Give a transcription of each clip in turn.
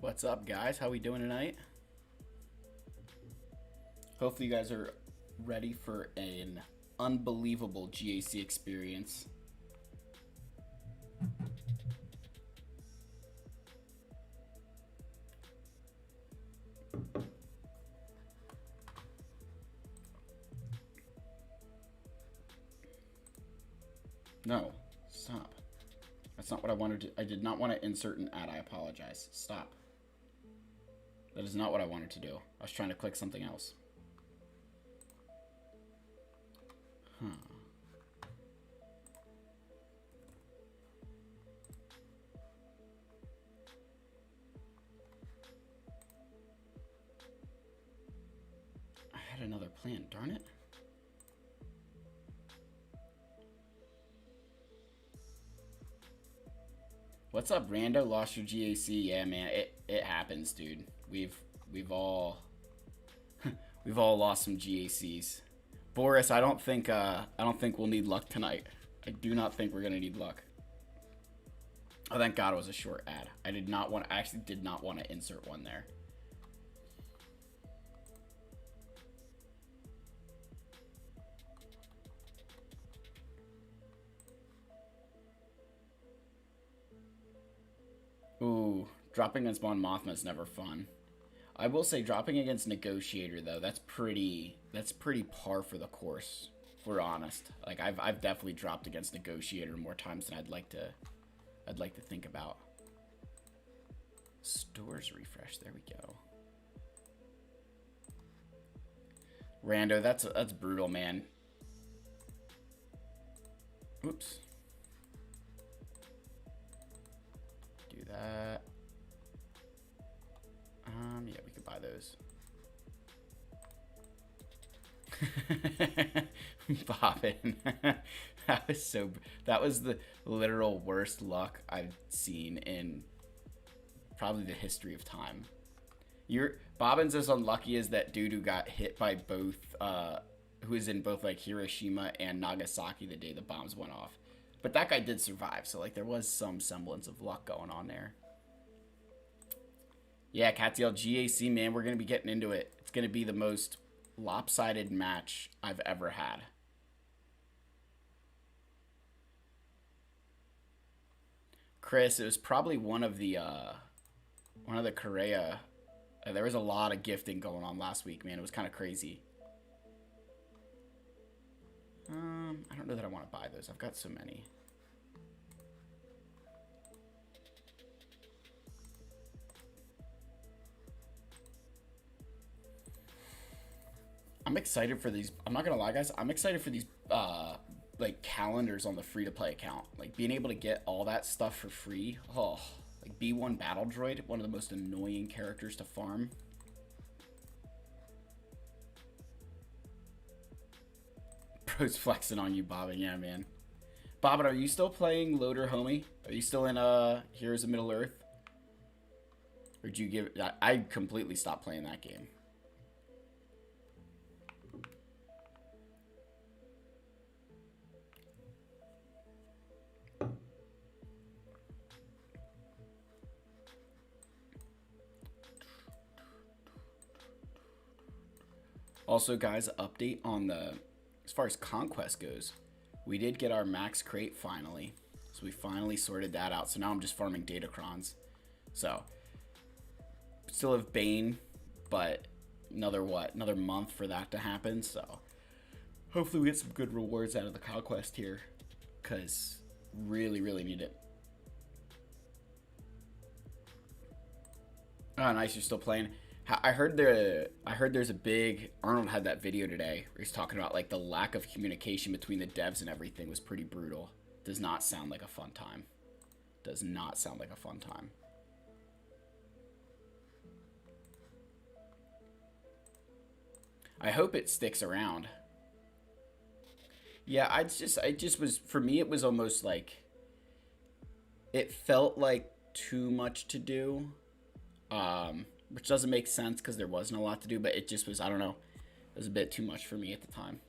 What's up, guys? How we doing tonight? Hopefully you guys are ready for an unbelievable GAC experience. No, stop. That's not what I wanted to. I did not want to insert an ad. I apologize. Stop. That is not what I wanted to do. I was trying to click something else. Huh. I had another plan, darn it. What's up, Rando? Lost your GAC? Yeah, man, it happens, dude. We've all we've all lost some GACs. Boris, I don't think we'll need luck tonight. I do not think we're gonna need luck. Oh, thank God it was a short ad. I actually did not want to insert one there. Ooh, dropping against Mon Mothma is never fun. I will say dropping against Negotiator though, that's pretty par for the course, if we're honest. Like I've definitely dropped against Negotiator more times than I'd like to think about. Stores refresh, there we go. Rando, that's brutal, man. Oops. Do that. Yeah, we could buy those. Bobbin. That was the literal worst luck I've seen in probably the history of time. Bobbin's as unlucky as that dude who got hit by both, who was in both like Hiroshima and Nagasaki the day the bombs went off. But that guy did survive, so like there was some semblance of luck going on there. Yeah, Catiel, GAC, man, we're going to be getting into it. It's going to be the most lopsided match I've ever had. Chris, it was probably one of the Korea. There was a lot of gifting going on last week, man. It was kind of crazy. I don't know that I want to buy those. I've got so many. I'm excited for these. I'm not gonna lie, guys. I'm excited for these like calendars on the free-to-play account. Like being able to get all that stuff for free. Oh, like B1 Battle Droid, one of the most annoying characters to farm. Bro's flexing on you, Bobbin. Yeah, man. Bobbin, are you still playing Loader Homie? Are you still in Heroes of Middle Earth? Or did you give? I completely stopped playing that game. Also, guys, update on as far as Conquest goes, we did get our max crate finally. So we finally sorted that out. So now I'm just farming Datacrons. So, still have Bane, but another month for that to happen. So, hopefully we get some good rewards out of the Conquest here. Because, really, really need it. Oh, nice, you're still playing. I heard there's a big, Arnold had that video today where he's talking about like the lack of communication between the devs and everything was pretty brutal. Does not sound like a fun time. Does not sound like a fun time. I hope it sticks around. Yeah, I just was, for me it was almost like, it felt like too much to do. Which doesn't make sense because there wasn't a lot to do, but it just was, I don't know, it was a bit too much for me at the time.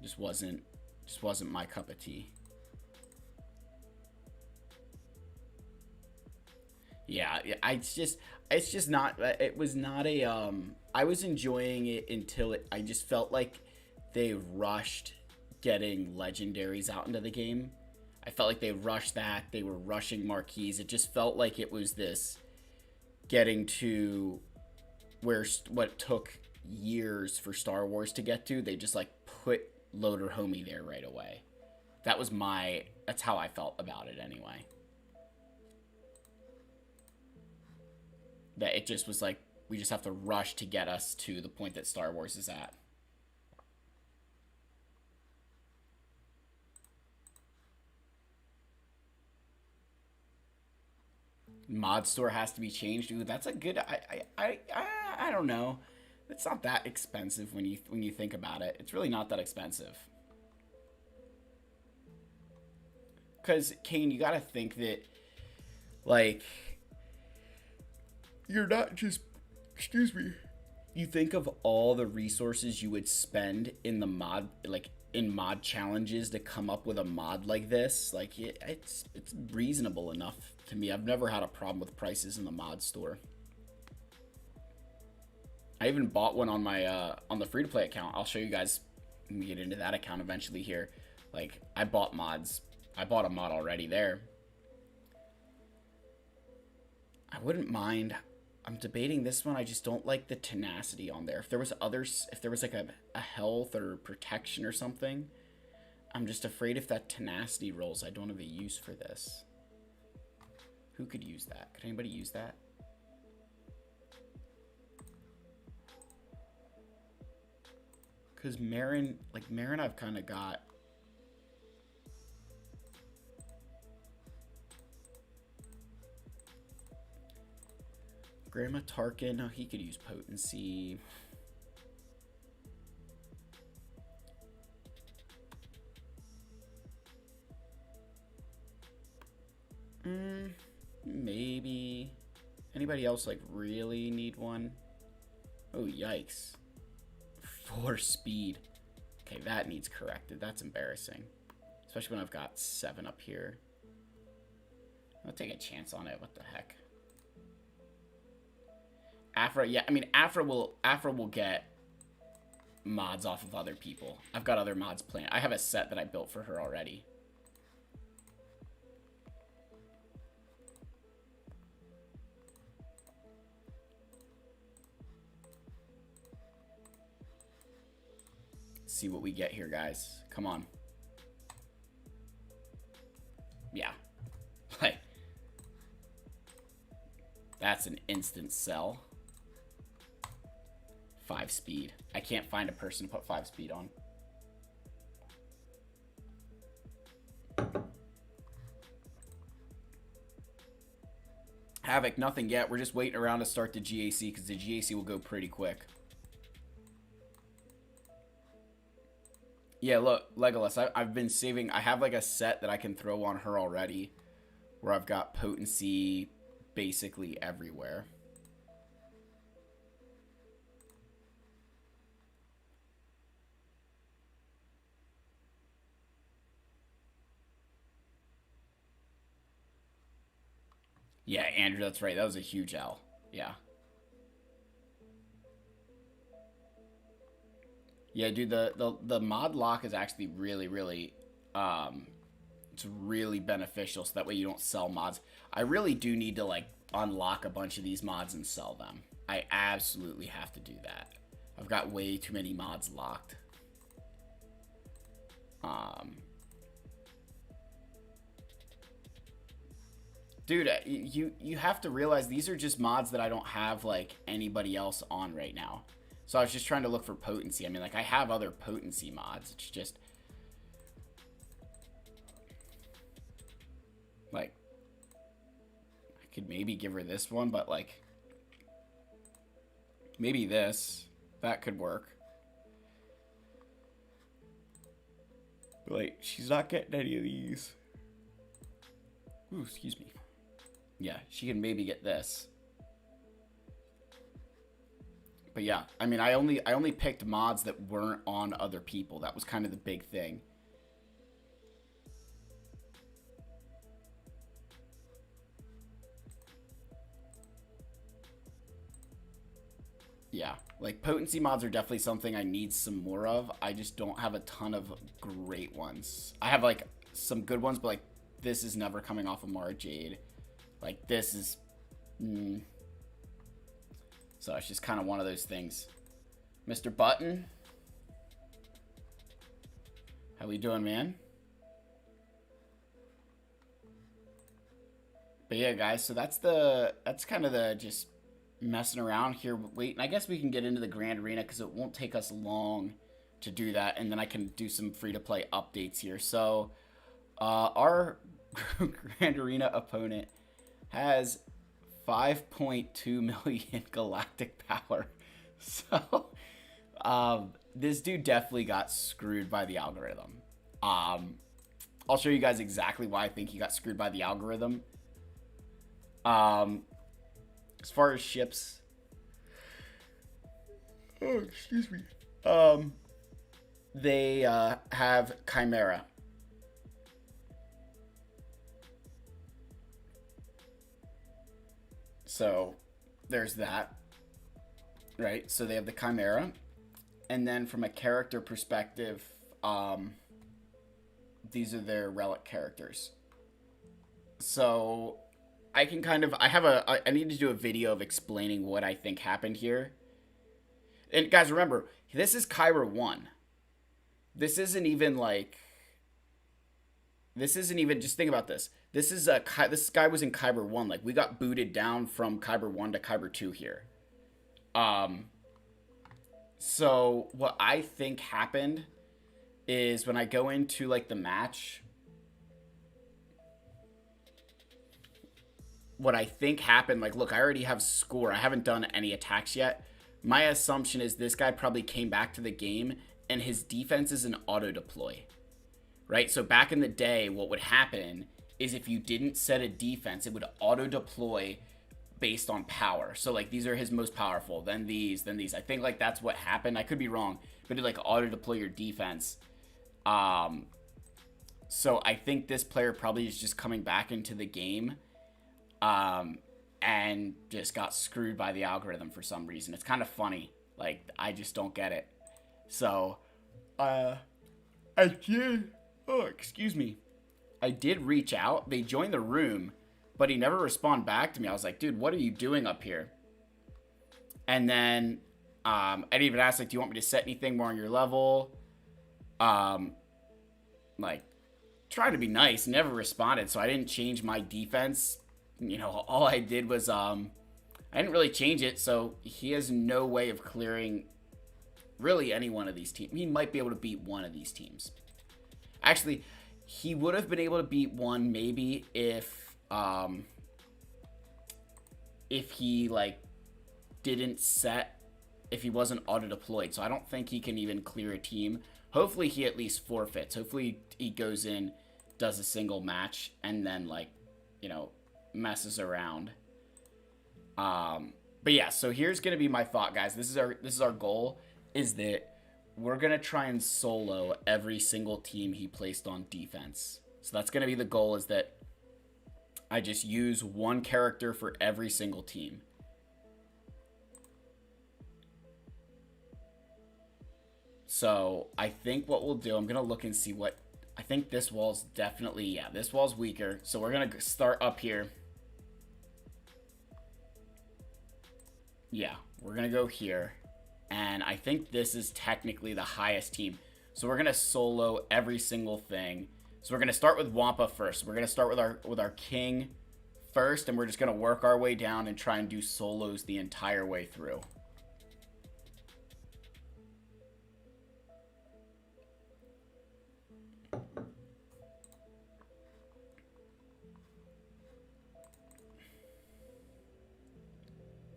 Just wasn't my cup of tea. Yeah, it's just not. It was not a. I was enjoying it until I just felt like they rushed getting legendaries out into the game. I felt like they rushed that. They were rushing marquees. It just felt like it was this getting to where what took years for Star Wars to get to. They just like put Loader Homie there right away. That's how I felt about it anyway. That it just was like, we just have to rush to get us to the point that Star Wars is at. Mod store has to be changed. Ooh, that's a good. I don't know. It's not that expensive when you think about it. It's really not that expensive. Because Kane, you gotta think that, like, you're not just. Excuse me. You think of all the resources you would spend in the mod, like in mod challenges to come up with a mod like this. Like it's reasonable enough to me. I've never had a problem with prices in the mod store. I even bought one on my on the free-to-play account. I'll show you guys when we get into that account eventually here. Like, I bought mods. I bought a mod already there. I wouldn't mind. I'm debating this one. I just don't like the tenacity on there. If there was others, if there was like a health or protection or something, I'm just afraid if that tenacity rolls, I don't have a use for this. Who could use that? Could anybody use that? Because Marin, I've kind of got. Grandma Tarkin, no, he could use potency. Maybe. Anybody else, like, really need one? Oh, yikes. 4 speed. Okay, that needs corrected. That's embarrassing. Especially when I've got 7 up here. I'll take a chance on it. What the heck? Afra, yeah, I mean, Afra will get mods off of other people. I've got other mods planned. I have a set that I built for her already. Let's see what we get here, guys. Come on. Yeah. Like, that's an instant sell. 5 speed. I can't find a person to put 5 speed on. Havoc, nothing yet. We're just waiting around to start the GAC because the GAC will go pretty quick. Yeah, look, Legolas, I've been saving. I have like a set that I can throw on her already where I've got potency basically everywhere. Yeah, Andrew, that's right. That was a huge L. Yeah. Yeah, dude, the mod lock is actually really, it's really beneficial so that way you don't sell mods. I really do need to, like, unlock a bunch of these mods and sell them. I absolutely have to do that. I've got way too many mods locked. Dude, you have to realize these are just mods that I don't have, like, anybody else on right now. So I was just trying to look for potency. I mean, like, I have other potency mods. It's just, like, I could maybe give her this one, but, like, maybe this. That could work. But, like, she's not getting any of these. Ooh, excuse me. Yeah, she can maybe get this. But yeah, I mean, I only picked mods that weren't on other people. That was kind of the big thing. Yeah, like potency mods are definitely something I need some more of. I just don't have a ton of great ones. I have like some good ones, but like this is never coming off of Mara Jade. Like this is, so it's just kind of one of those things. Mr. Button, how we doing, man? But yeah, guys, so that's kind of the just messing around here. Wait, I guess we can get into the Grand Arena because it won't take us long to do that, and then I can do some free-to-play updates here. So our Grand Arena opponent has 5.2 million galactic power. So this dude definitely got screwed by the algorithm. I'll show you guys exactly why I think he got screwed by the algorithm. As far as ships, oh, excuse me. They have Chimera. So there's that, right? So they have the Chimera, and then from a character perspective, these are their relic characters. So I can kind of, I need to do a video of explaining what I think happened here. And guys, remember, this is Kyber 1. This isn't even, just think about this. This guy was in Kyber 1. Like, we got booted down from Kyber 1 to Kyber 2 here. So what I think happened is when I go into, like, the match, what I think happened, like, look, I already have score. I haven't done any attacks yet. My assumption is this guy probably came back to the game and his defense is an auto deploy, right? So back in the day, what would happen is if you didn't set a defense, it would auto deploy based on power. So like these are his most powerful, then these, then these. I think like that's what happened. I could be wrong, but it like auto deploy your defense. So I think this player probably is just coming back into the game and just got screwed by the algorithm for some reason. It's kind of funny. Like, I just don't get it. So, I did, excuse me. I did reach out. They joined the room, but he never responded back to me. I was like, dude, what are you doing up here? And then, I even asked, like, do you want me to set anything more on your level? Like, trying to be nice, never responded. So I didn't change my defense. You know, all I did was, I didn't really change it, so he has no way of clearing really any one of these teams. He might be able to beat one of these teams. Actually, he would have been able to beat one maybe if he, like, didn't set, if he wasn't auto-deployed. So I don't think he can even clear a team. Hopefully he at least forfeits. Hopefully he goes in, does a single match, and then, like, you know, messes around. But yeah, so here's gonna be my thought, guys. This is our goal, is that we're gonna try and solo every single team he placed on defense. So that's gonna be the goal, is that I just use one character for every single team. So I think what we'll do, I'm gonna look and see what, I think this wall's definitely, yeah, this wall's weaker. So we're gonna start up here. Yeah, we're gonna go here. And I think this is technically the highest team. So we're gonna solo every single thing. So we're gonna start with Wampa first. We're gonna start with our king first, and we're just gonna work our way down and try and do solos the entire way through.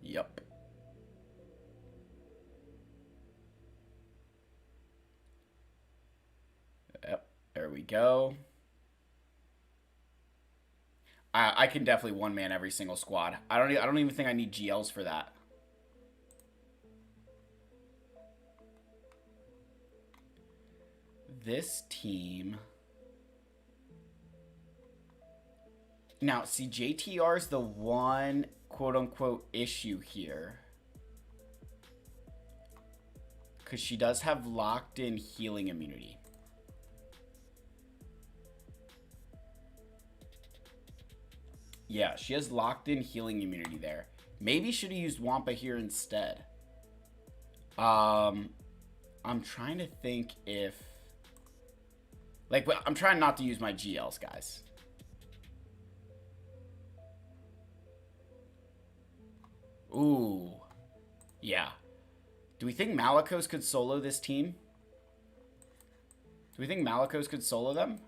Yep. Yep. There we go. I can definitely one-man every single squad. I don't even think I need GLs for that. This team. Now, see, JTR is the one quote-unquote issue here. Because she does have locked in healing immunity. Yeah, she has locked in healing immunity there. Maybe should have used Wampa here instead. I'm trying to think if... Like, I'm trying not to use my GLs, guys. Ooh. Yeah. Do we think Malicos could solo this team? Do we think Malicos could solo them?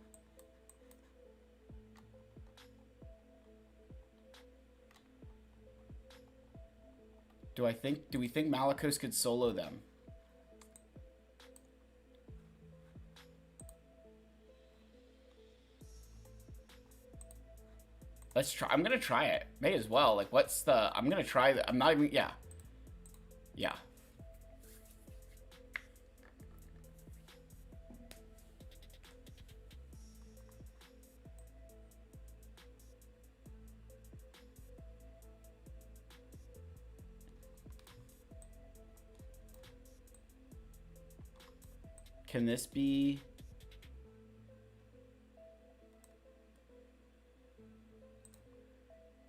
Do we think Malicos could solo them? Let's try. I'm gonna try it. May as well. Like, what's the... I'm gonna try... I'm not even... Yeah. Yeah. Can this be...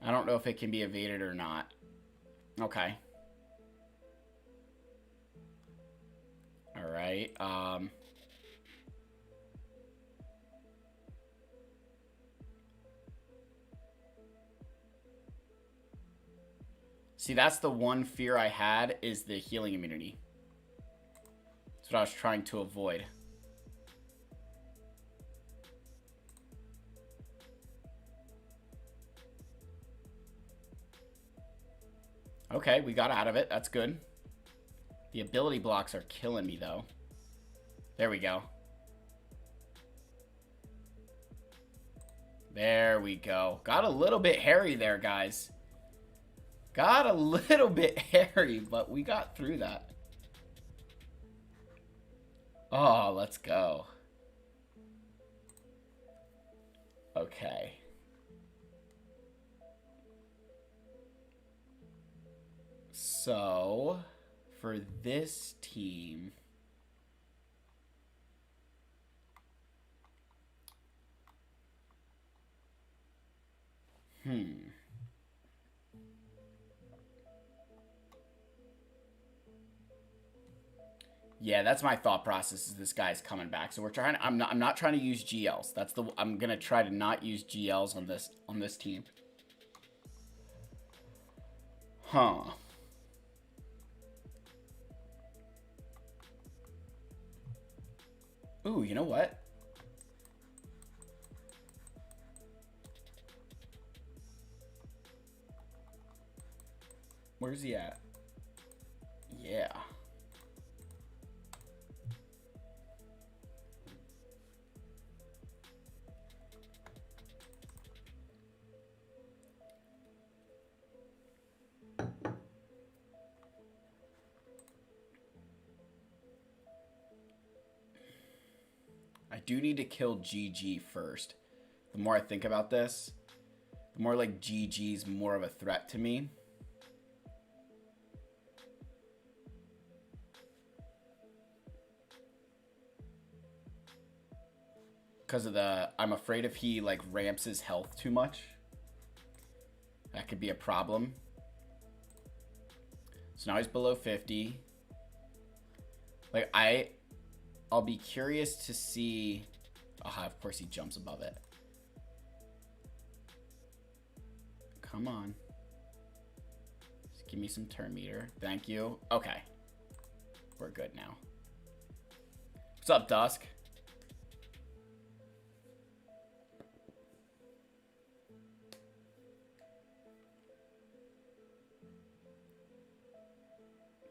I don't know if it can be evaded or not. Okay. All right. See, that's the one fear I had, is the healing immunity. That's what I was trying to avoid. Okay, we got out of it. That's good. The ability blocks are killing me, though. There we go. There we go. Got a little bit hairy there, guys. Got a little bit hairy, but we got through that. Oh, let's go. Okay. So, for this team... Yeah, that's my thought process, is this guy's coming back. So we're trying... I'm not trying to use GLs. That's the... I'm going to try to not use GLs on this team. Huh. Ooh, you know what? Where's he at? Yeah. I do need to kill GG first. The more I think about this, the more like GG's more of a threat to me. Because of the... I'm afraid if he like ramps his health too much, that could be a problem. So now he's below 50. Like, I'll be curious to see... Oh, of course he jumps above it. Come on. Just give me some turn meter. Thank you. Okay. We're good now. What's up, Dusk?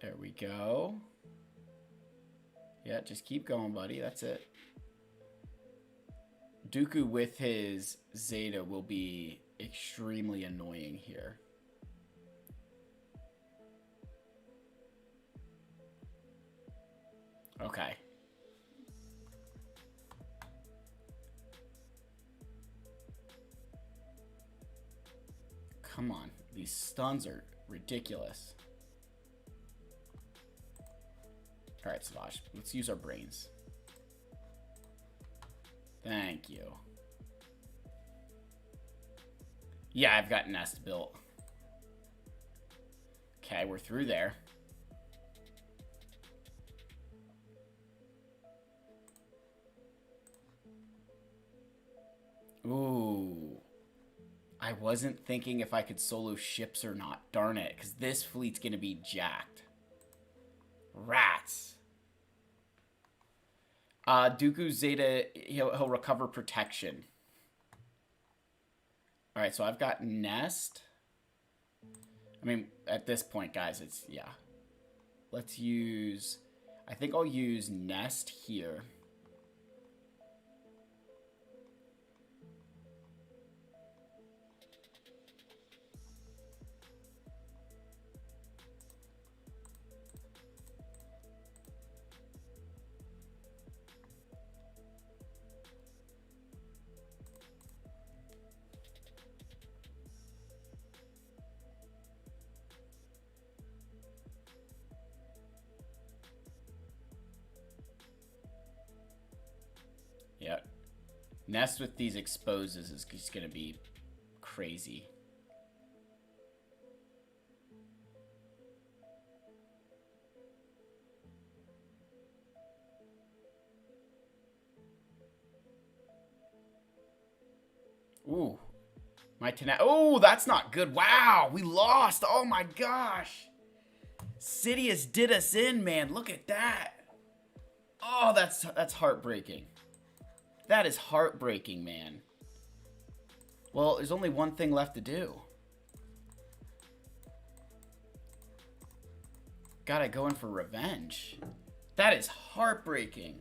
There we go. Yeah, just keep going, buddy. That's it. Dooku with his Zeta will be extremely annoying here. Okay. Come on. These stuns are ridiculous. All right, Savage. Let's use our brains. Thank you. Yeah, I've got Nest built. Okay, we're through there. Ooh. I wasn't thinking if I could solo ships or not. Darn it, because this fleet's going to be jacked. Rats. Dooku Zeta, he'll recover protection. Alright, so I've got Nest. I mean, at this point, guys, it's, yeah. Let's use, I think I'll use Nest here. Yeah. Nest with these exposes is just going to be crazy. Ooh. Oh, that's not good. Wow, we lost. Oh my gosh. Sidious did us in, man. Look at that. Oh, that's heartbreaking. That is heartbreaking, man. Well, there's only one thing left to do. Gotta go in for revenge. That is heartbreaking.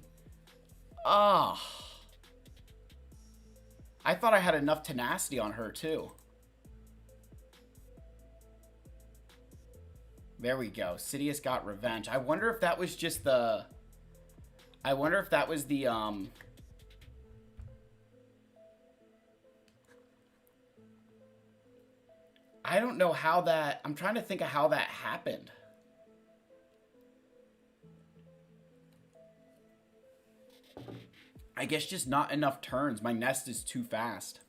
Ah. Oh. I thought I had enough tenacity on her, too. There we go. Sidious got revenge. I wonder if that was just the... I wonder if that was the, I don't know how that... I'm trying to think of how that happened. I guess just not enough turns. My Nest is too fast.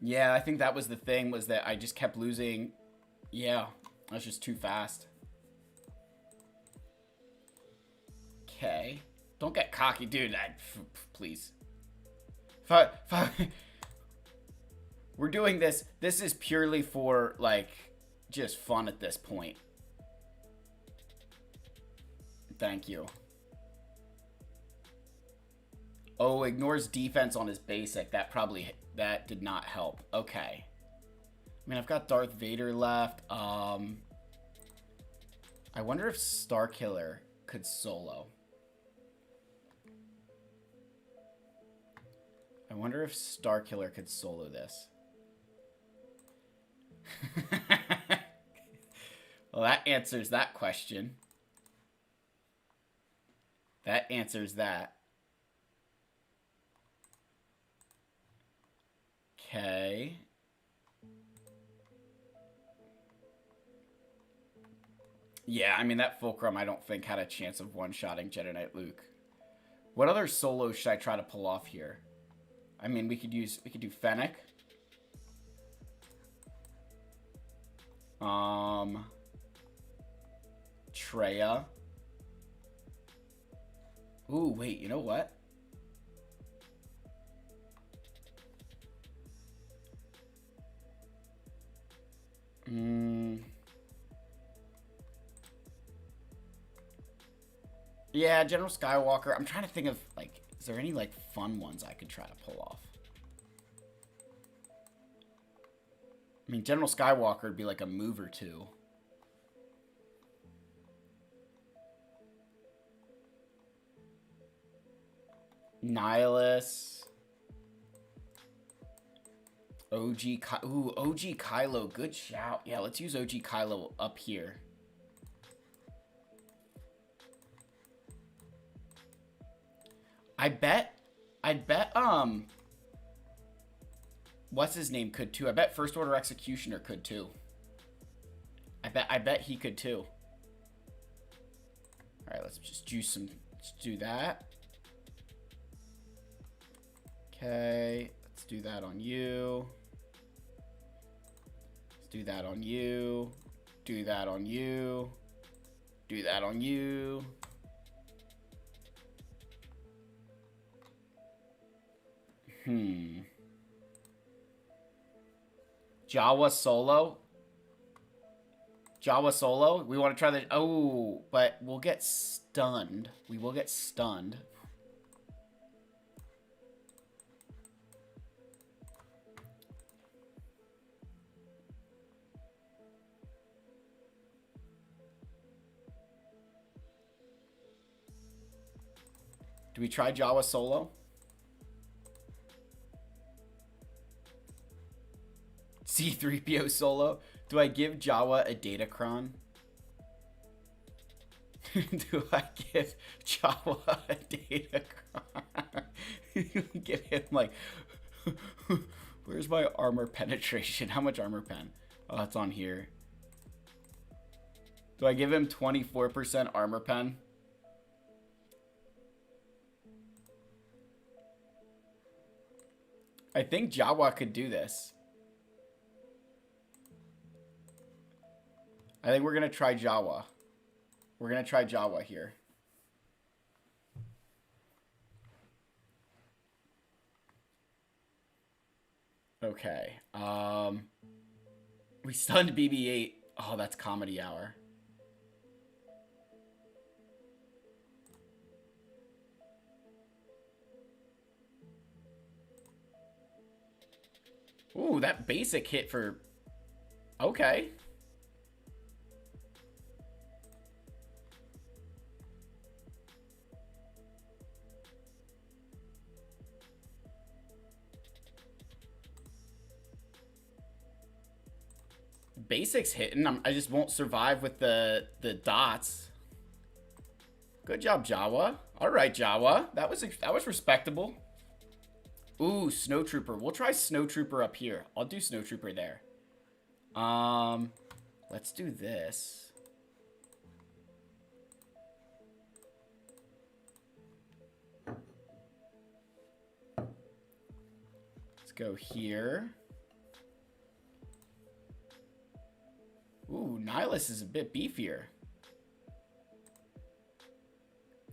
Yeah, I think that was the thing, was that I just kept losing. Yeah, I was just too fast. Okay. Don't get cocky, dude. Please. We're doing this. This is purely for, like, just fun at this point. Thank you. Oh, ignores defense on his basic. That did not help. Okay. I mean, I've got Darth Vader left. I wonder if Starkiller could solo. I wonder if Starkiller could solo this. Well, that answers that question. That answers that. Okay. Yeah, I mean, that Fulcrum, I don't think had a chance of one-shotting Jedi Knight Luke. What other solos should I try to pull off here? I mean, we could do Fennec. Traya. Ooh, wait, you know what? Yeah, General Skywalker. I'm trying to think of, like, is there any, like, fun ones I could try to pull off? I mean, General Skywalker would be like a move or two. Nihilus. OG Kylo. Good shout. Yeah, let's use OG Kylo up here. I bet, what's his name could too. I bet First Order Executioner could too. I bet he could too. All right, let's just do some. Let's do that. Okay, let's do that on you. Let's do that on you. Do that on you. Do that on you. Jawa solo. Jawa solo. We want to try the. Oh, but we'll get stunned. We will get stunned. Do we try Jawa solo? C3PO solo? Do I give Jawa a datacron? Do I give Jawa a datacron? Give him like, where's my armor penetration? How much armor pen? Oh, it's on here. Do I give him 24% armor pen? I think Jawa could do this. I think we're going to try Jawa. We're going to try Jawa here. Okay. We stunned BB-8. Oh, that's comedy hour. Ooh, that basic hit for... Okay. Basics hitting. I just won't survive with the dots. Good job, Jawa. All right, Jawa. That was respectable. Ooh, Snowtrooper. We'll try Snowtrooper up here. I'll do Snowtrooper there. Let's do this. Let's go here. Ooh, Nihilus is a bit beefier.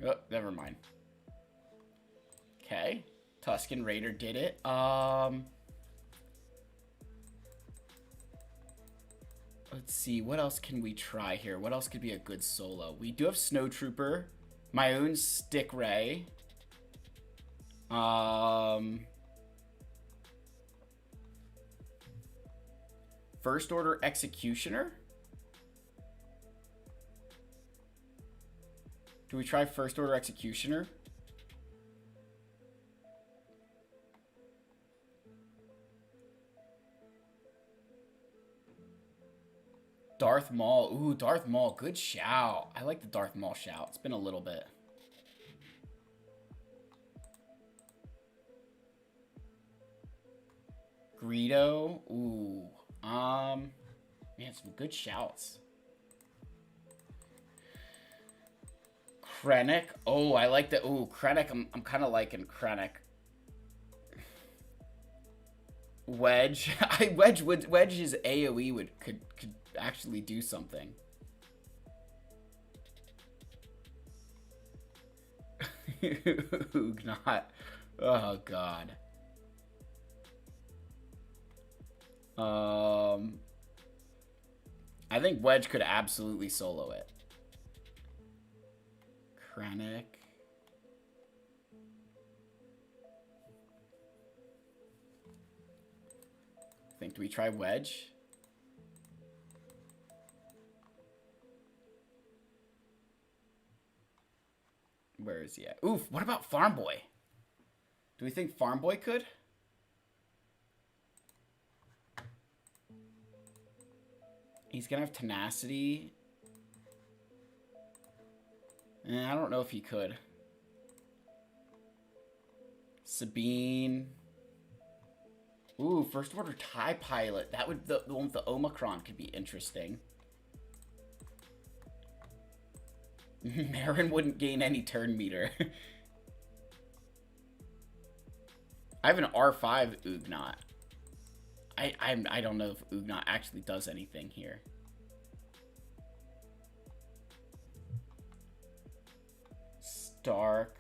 Oh, never mind. Okay. Tusken Raider did it. Let's see. What else can we try here? What else could be a good solo? We do have Snowtrooper. My own Stick Ray. First Order Executioner. Do we try First Order Executioner? Darth Maul. Ooh, Darth Maul. Good shout. I like the Darth Maul shout. It's been a little bit. Greedo. Ooh. Man, some good shouts. Krennic. Oh, I like the. Ooh, Krennic. I'm kind of liking Krennic. Wedge. Wedge's AoE could actually do something. Not. Oh God. I think Wedge could absolutely solo it. Krennic. Do we try Wedge? Where is he at? Oof, what about Farm Boy? Do we think Farm Boy could? He's gonna have tenacity. I don't know if he could. Sabine. Ooh, First Order TIE Pilot. That would the one with the Omicron could be interesting. Marin wouldn't gain any turn meter. I have an R5 Ugnaught. I don't know if Ugnaught actually does anything here. Stark.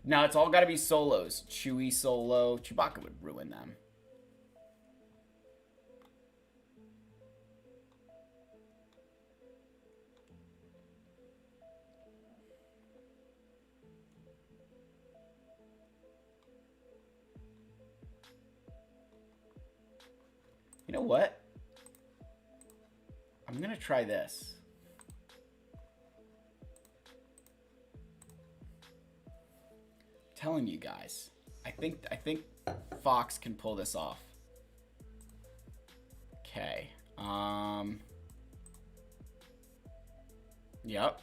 Now it's all got to be solos. Chewie solo. Chewbacca would ruin them. You know what? I'm gonna try this. Telling you guys, I think Fox can pull this off. Okay. Yep.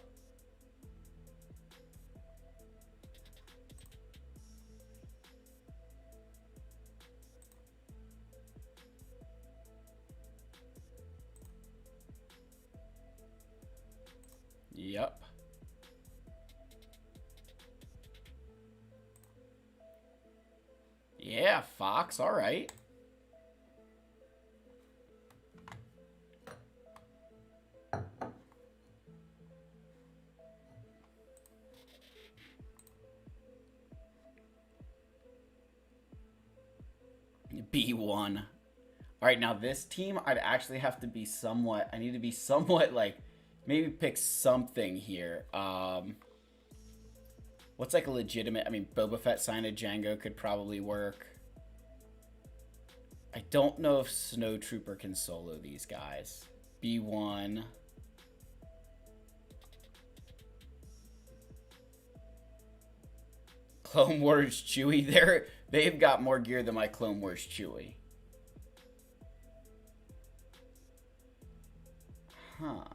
Yep. Yeah, Fox, all right. B1. All right, now this team, I'd actually have to be somewhat, I need to be somewhat like, maybe pick something here. What's like a legitimate, I mean, Boba Fett signed a Django could probably work. I don't know if Snowtrooper can solo these guys. B1. Clone Wars Chewie, they've got more gear than my Clone Wars Chewie. Huh.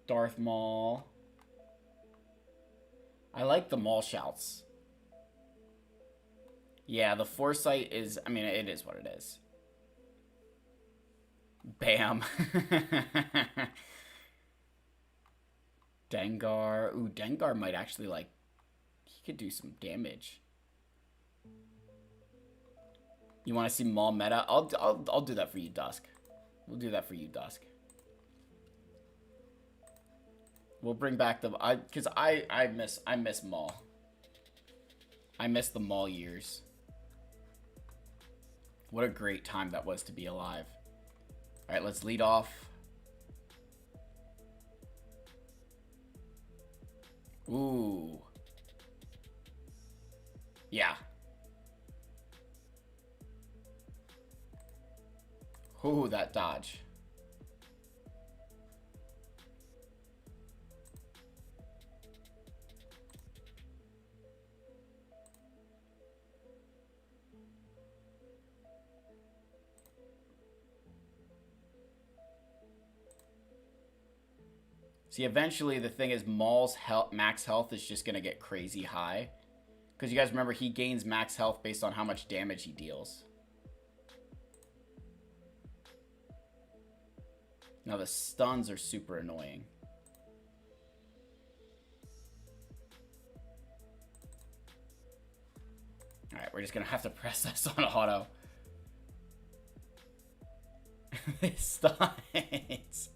Darth Maul. I like the Maul shouts. Yeah, the Foresight is, I mean, it is what it is. Bam. Dengar. Ooh, Dengar might actually, like, he could do some damage. You want to see Maul meta? I'll do that for you, Dusk. We'll do that for you, Dusk. We'll bring back the because I miss Maul. I miss the Maul years. What a great time that was to be alive. All right, let's lead off. Ooh. Yeah. Ooh, that dodge. See, eventually the thing is Maul's max health is just going to get crazy high. Because you guys remember he gains max health based on how much damage he deals. Now the stuns are super annoying. Alright, we're just going to have to press this on auto. Stuns.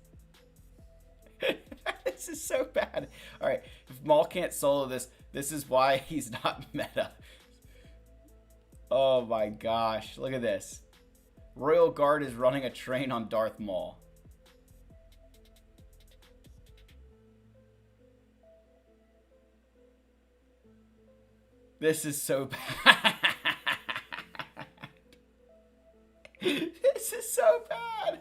This is so bad. Alright, if Maul can't solo this, this is why he's not meta. Oh my gosh, look at this. Royal Guard is running a train on Darth Maul. This is so bad. This is so bad.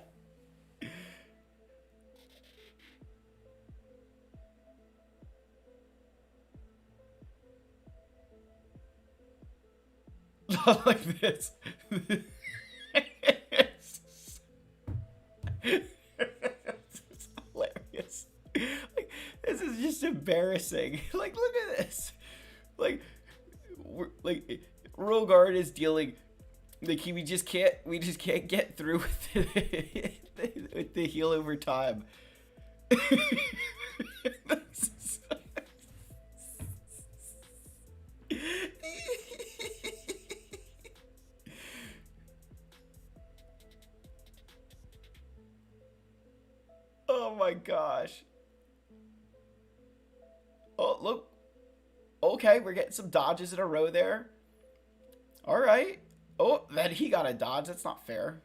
Like this. This is hilarious. Like, this is just embarrassing. Like, look at this. Like Royal Guard is dealing Like we just can't get through with the heal over time. Oh my gosh. Oh, look. Okay, we're getting some dodges in a row there. All right. Oh, then he got a dodge. That's not fair.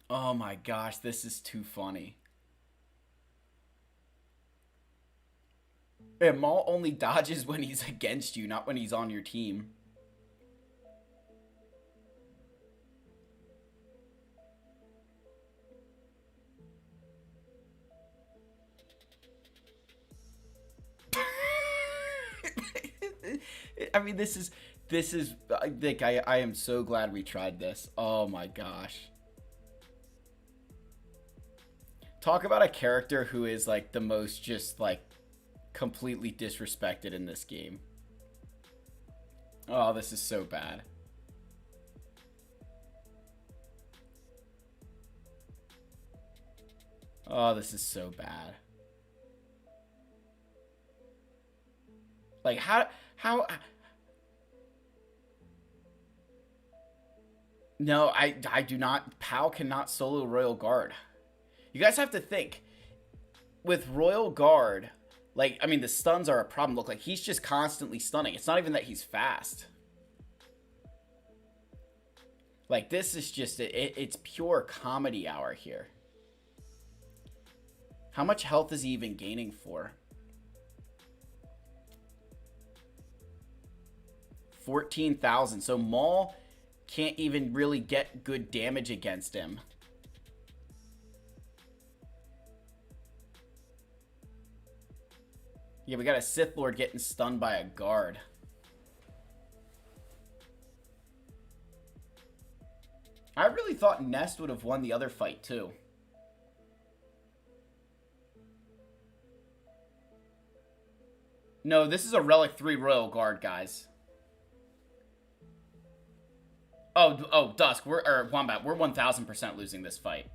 Oh my gosh, this is too funny. And Maul only dodges when he's against you, not when he's on your team. I mean, this is like I am so glad we tried this. Oh my gosh. Talk about a character who is like the most just like completely disrespected in this game. Oh, this is so bad. Oh, this is so bad. Like how No, I do not. Pal cannot solo Royal Guard. You guys have to think. With Royal Guard, like, I mean, the stuns are a problem. Look, like, he's just constantly stunning. It's not even that he's fast. Like, this is just, it's pure comedy hour here. How much health is he even gaining for? 14,000. So Maul can't even really get good damage against him. Yeah, we got a Sith Lord getting stunned by a guard. I really thought Nest would have won the other fight too. No, this is a Relic 3 Royal Guard, guys. Oh, Dusk, Wombat, we're 1,000% losing this fight.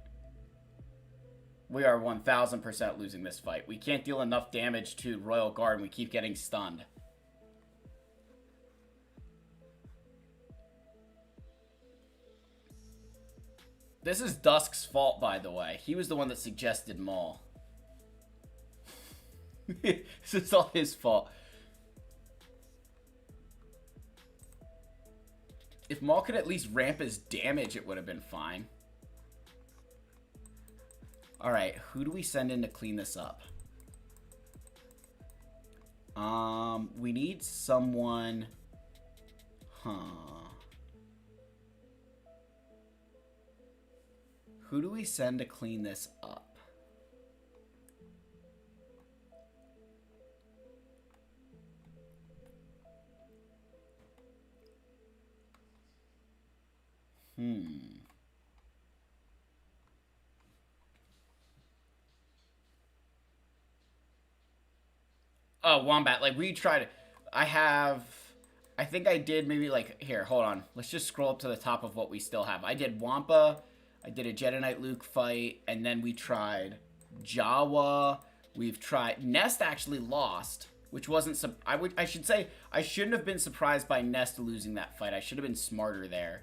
We are 1,000% losing this fight. We can't deal enough damage to Royal Guard and we keep getting stunned. This is Dusk's fault, by the way. He was the one that suggested Maul. This is all his fault. If Maul could at least ramp his damage, it would have been fine. Alright, who do we send in to clean this up? We need someone... Who do we send to clean this up? Oh, Wombat, like, we tried... I think I did maybe, like... Here, hold on. Let's just scroll up to the top of what we still have. I did Wampa. I did a Jedi Knight Luke fight. And then we tried Jawa. We've tried... Nest actually lost, which wasn't... I should say, I shouldn't have been surprised by Nest losing that fight. I should have been smarter there.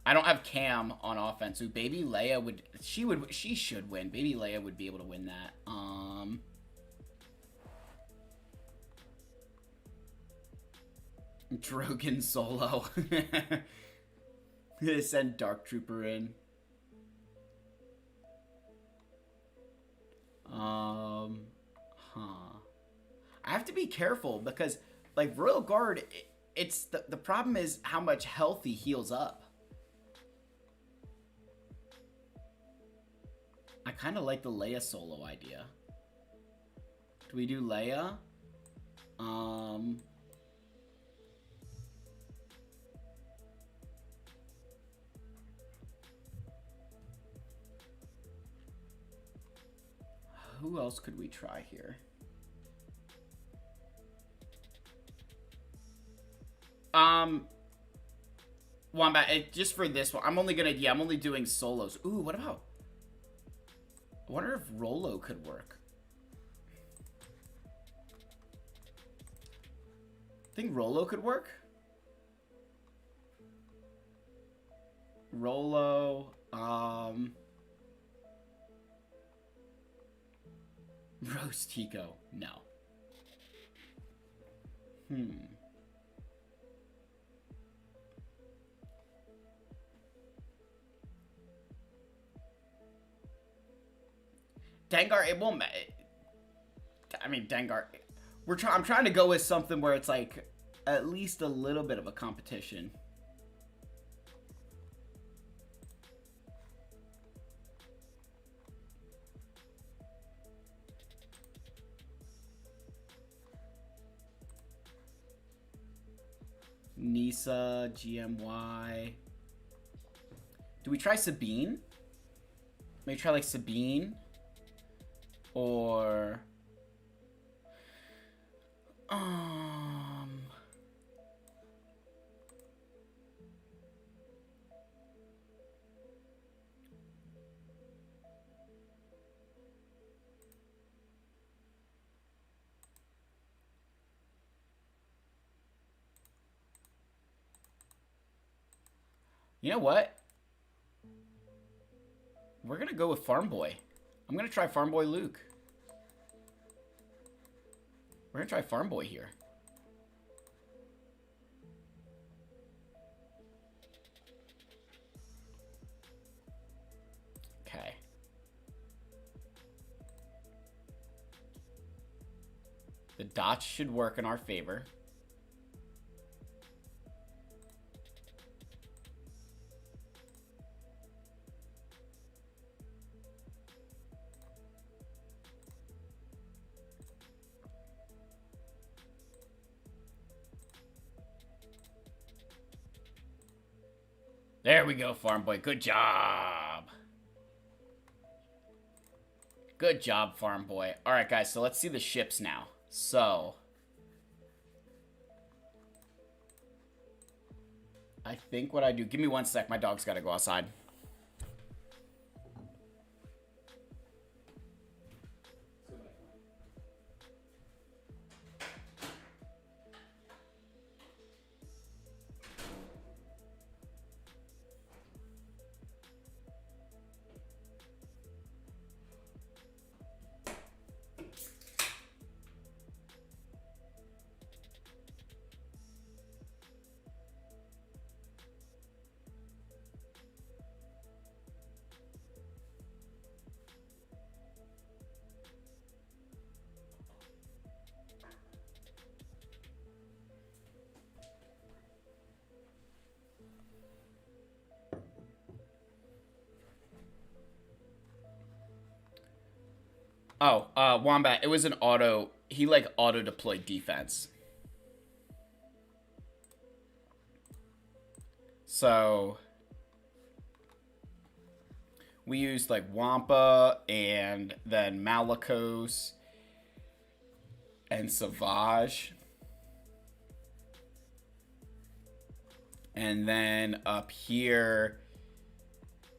I don't have Cam on offense, so Baby Leia she should win. Baby Leia would be able to win that. Drogon solo. Send Dark Trooper in. I have to be careful because, like, Royal Guard, it's the problem is how much health he heals up. I kind of like the Leia solo idea. Do we do Leia? Who else could we try here? Wombat, just for this one, I'm only doing solos. Ooh, what about? I wonder if Rolo could work. Think Rolo could work? Rolo, Rostico, no. Dengar, it won't. I mean, Dengar. I'm trying to go with something where it's like at least a little bit of a competition. Nisa, GMY. Do we try Sabine? Maybe try like Sabine? Or you know what? We're gonna go with Farm Boy. I'm gonna try Farm Boy Luke. We're gonna try Farm Boy here. Okay. The dots should work in our favor. There we go, Farm Boy. Good job. Good job, Farm Boy. All right, guys, so let's see the ships now. So, I think what I do... Give me 1 sec. My dog's got to go outside. Oh, Wombat, it was an auto... He, like, auto-deployed defense. So... we used, like, Wampa, and then Malicos, and Savage. And then up here...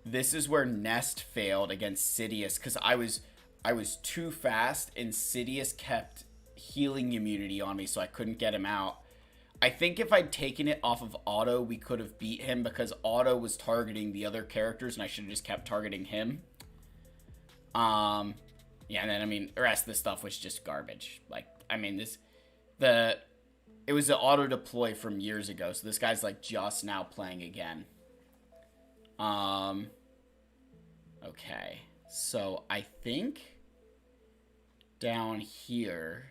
This is where Nest failed against Sidious, because I was too fast, and Sidious kept healing immunity on me, so I couldn't get him out. I think if I'd taken it off of Auto, we could have beat him, because Auto was targeting the other characters, and I should have just kept targeting him. Yeah, and then, I mean, the rest of the stuff was just garbage. Like, I mean, it was an auto deploy from years ago, so this guy's, like, just now playing again. Okay. So, I think... down here...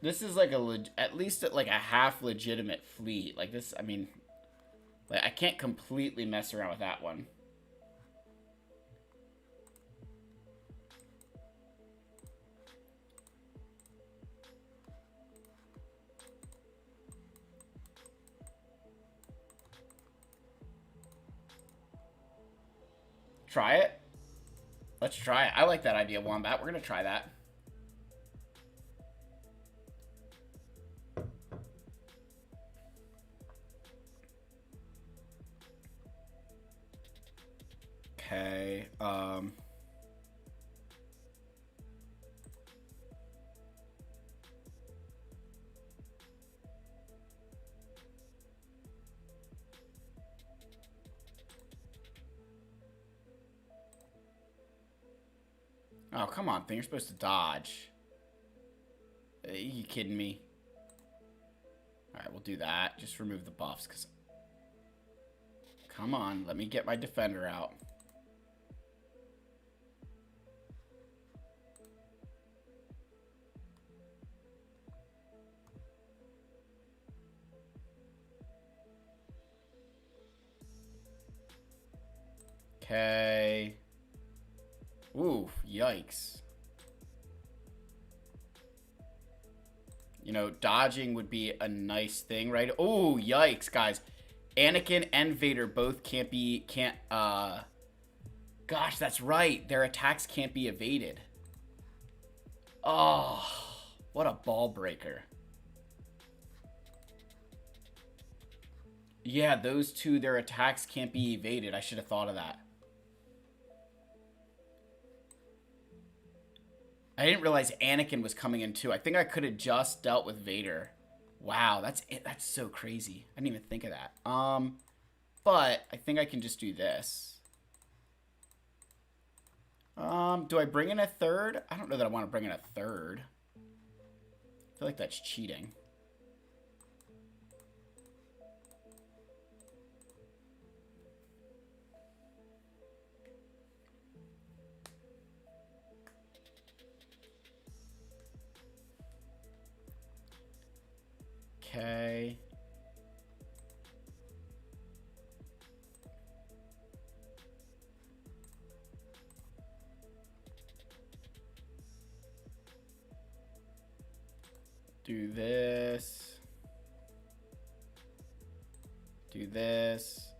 This is like at least like a half legitimate fleet. Like this, I mean, like I can't completely mess around with that one. Try it. Let's try it. I like that idea, Wombat. We're gonna try that. Okay. Oh, come on, thing. You're supposed to dodge. Are you kidding me? Alright, we'll do that. Just remove the buffs, because... Come on, let me get my defender out. Okay. Ooh, yikes. You know, dodging would be a nice thing, right? Oh, yikes, guys. Anakin and Vader both gosh, that's right. Their attacks can't be evaded. Oh, what a ball breaker. Yeah, those two, their attacks can't be evaded. I should have thought of that. I didn't realize Anakin was coming in too. I think I could have just dealt with Vader. Wow, that's so crazy. I didn't even think of that. But I think I can just do this. Do I bring in a third? I don't know that I want to bring in a third. I feel like that's cheating. Okay. Do this. Do this.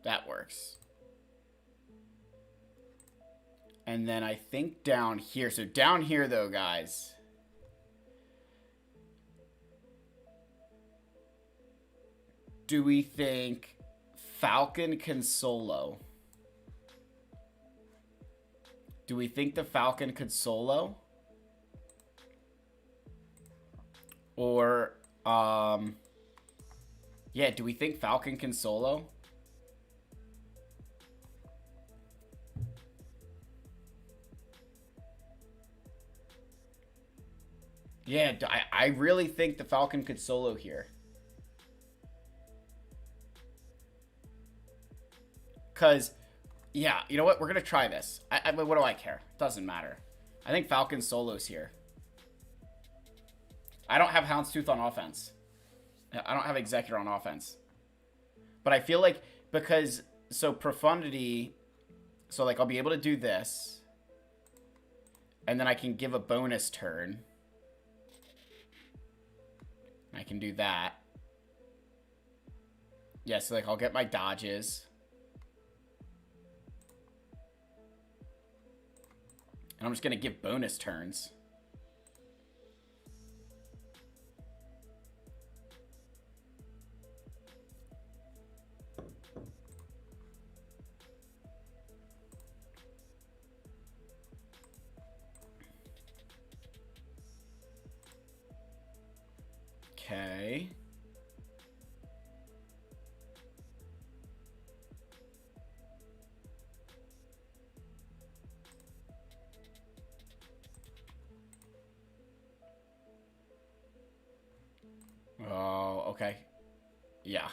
That works. And then I think down here. So down here, though, guys. Do we think Falcon can solo? Do we think the Falcon could solo? Or, yeah, do we think Falcon can solo? Yeah, I really think the Falcon could solo here. Because, yeah, you know what? We're going to try this. What do I care? Doesn't matter. I think Falcon solos here. I don't have Houndstooth on offense. I don't have Executor on offense. But I feel like because... So, Profundity... So, like, I'll be able to do this. And then I can give a bonus turn. I can do that. Yeah, so like I'll get my dodges. And I'm just going to give bonus turns. Okay. Oh, okay. Yeah.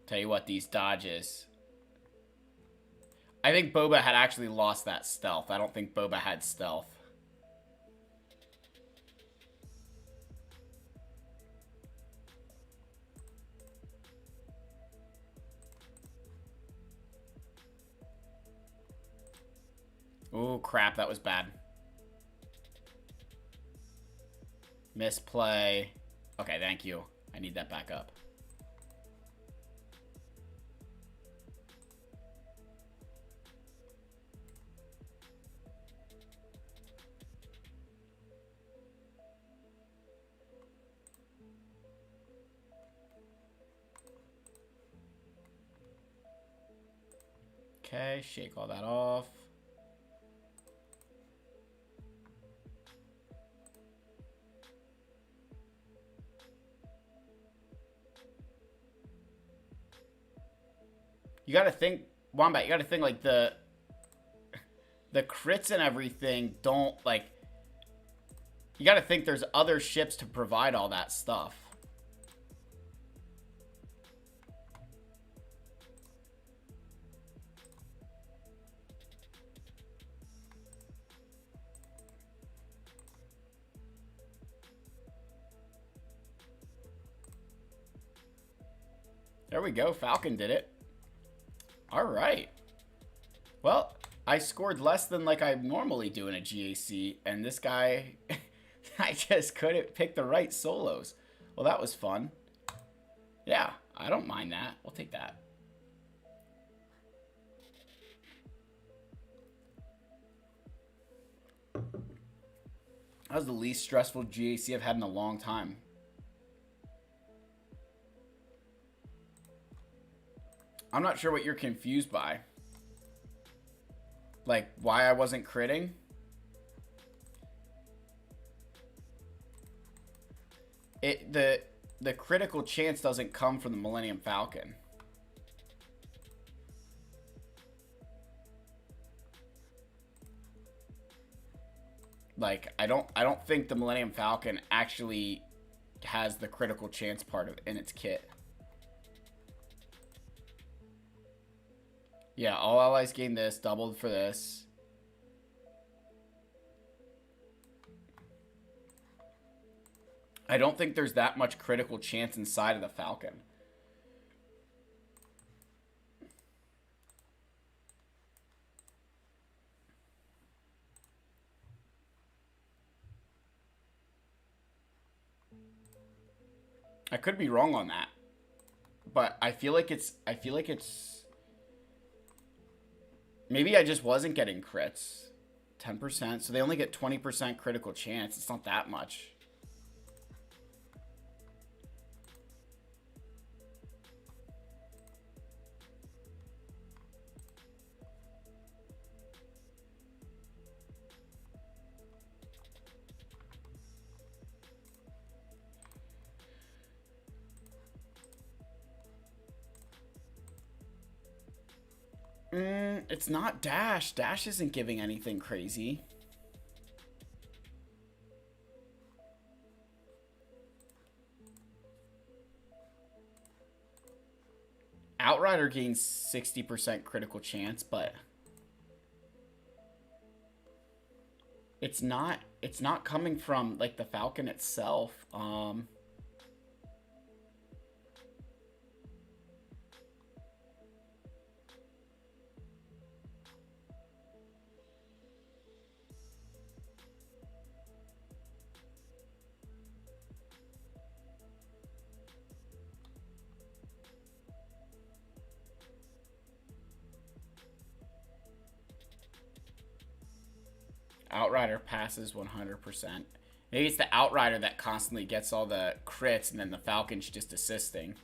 Tell you what, these dodges. I think Boba had actually lost that stealth. I don't think Boba had stealth. Oh, crap. That was bad. Misplay. Okay, thank you. I need that back up. Okay, shake all that off. You gotta think, Wombat, you gotta think like the crits and everything don't like, you gotta think there's other ships to provide all that stuff. There we go. Falcon did it. All right. Well, I scored less than like I normally do in a GAC, and this guy, I just couldn't pick the right solos. Well, that was fun. Yeah, I don't mind that. We'll take that. That was the least stressful GAC I've had in a long time. I'm not sure what you're confused by. Like, why I wasn't critting? The critical chance doesn't come from the Millennium Falcon. Like, I don't think the Millennium Falcon actually has the critical chance part of in its kit. Yeah, all allies gain this, doubled for this. I don't think there's that much critical chance inside of the Falcon. I could be wrong on that. But I feel like it's maybe I just wasn't getting crits. 10%. So they only get 20% critical chance. It's not that much. It's not Dash. Dash isn't giving anything crazy. Outrider gains 60% critical chance, but it's not coming from like the Falcon itself. Outrider passes 100%. Maybe it's the Outrider that constantly gets all the crits and then the Falcon's just assisting.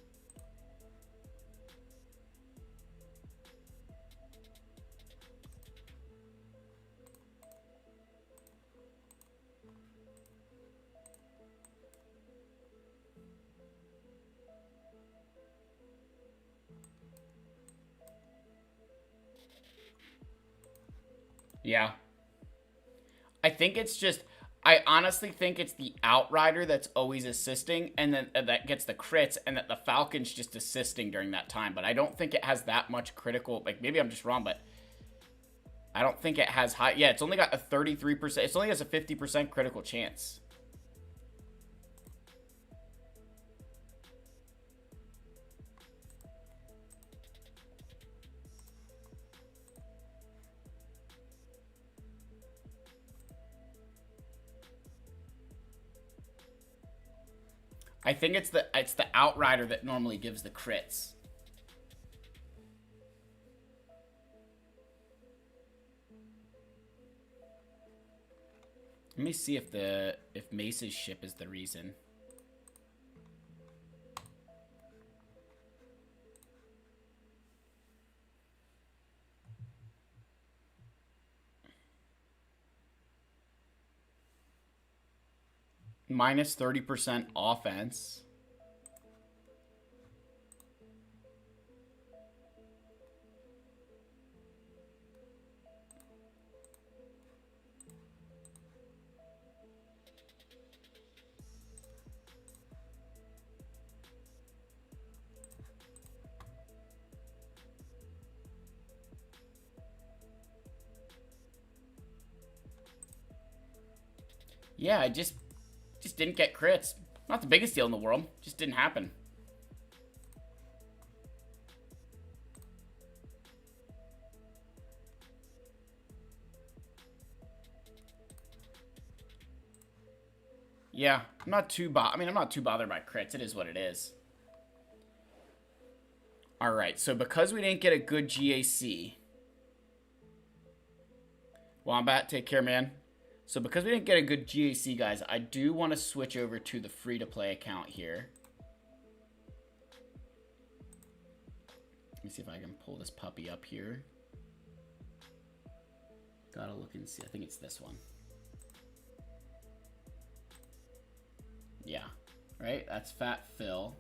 Yeah. I think it's just, I honestly think it's the Outrider that's always assisting, and then that gets the crits, and that the Falcon's just assisting during that time. But I don't think it has that much critical. Like, maybe I'm just wrong, but I don't think it has high. Yeah, it's only got a 33%. It only has a 50% critical chance. I think it's the Outrider that normally gives the crits. Let me see if Mace's ship is the reason. Minus 30% offense. Yeah, I just didn't get crits. Not the biggest deal in the world. Just didn't happen. Yeah, I'm not too I'm not too bothered by crits. It is what it is. All right, so because we didn't get a good GAC, Wombat, take care, man. So because we didn't get a good GAC, guys, I do want to switch over to the free-to-play account here. Let me see if I can pull this puppy up here. Gotta look and see. I think it's this one. Yeah, right? That's Fat Phil.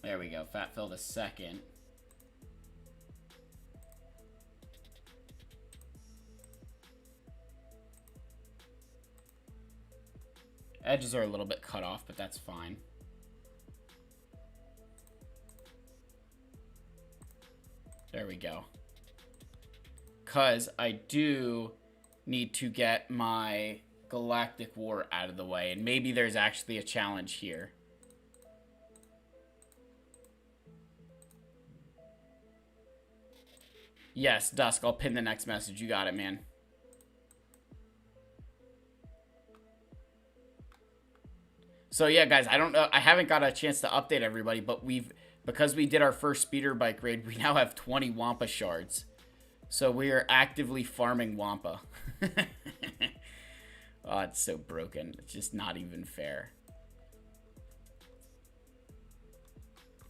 There we go, Fat Phil the second. Edges are a little bit cut off, but that's fine. There we go. Because I do need to get my Galactic War out of the way, and maybe there's actually a challenge here. Yes, Dusk, I'll pin the next message. You got it, man. So yeah, guys, I don't know. I haven't got a chance to update everybody, but because we did our first speeder bike raid, we now have 20 Wampa shards. So we are actively farming Wampa. Oh, it's so broken. It's just not even fair.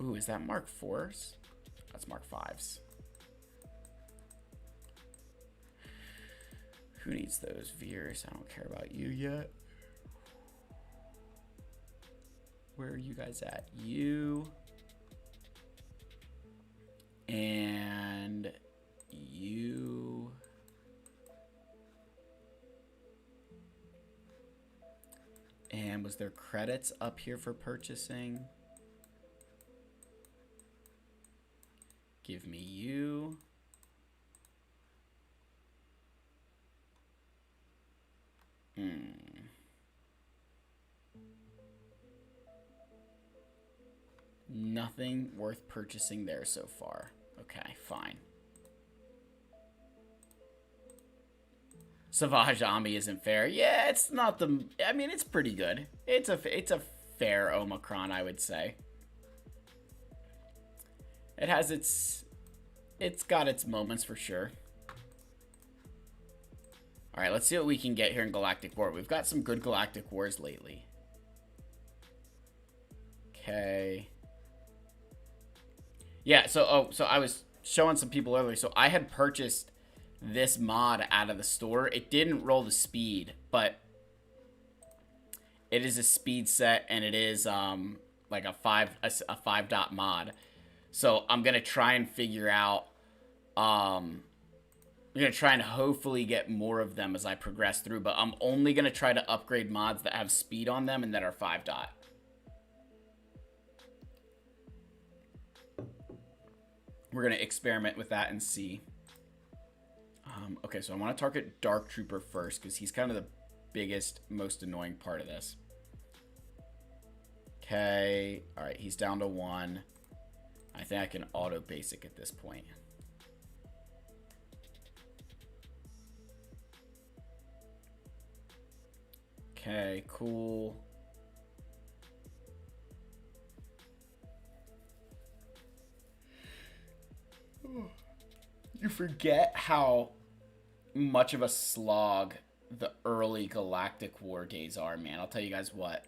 Ooh, is that Mark 4s? That's Mark 5s. Who needs those Veers? I don't care about you yet. Where are you guys at? You. And you. And was there credits up here for purchasing? Give me you. Nothing worth purchasing there so far. Okay, fine. Savage Ami isn't fair. Yeah, it's not the... I mean, it's pretty good. It's a fair Omicron, I would say. It has its... It's got its moments for sure. Alright, let's see what we can get here in Galactic War. We've got some good Galactic Wars lately. Okay. Yeah, so I was showing some people earlier. So I had purchased this mod out of the store. It didn't roll the speed, but it is a speed set, and it is like a 5 dot mod. So I'm gonna try and figure out I'm going to try and hopefully get more of them as I progress through, but I'm only going to try to upgrade mods that have speed on them and that are 5 dot. We're going to experiment with that and see. Okay, so I want to target Dark Trooper first because he's kind of the biggest, most annoying part of this. Okay, all right, he's down to 1. I think I can auto basic at this point. Okay, cool. You forget how much of a slog the early Galactic War days are, man. I'll tell you guys what.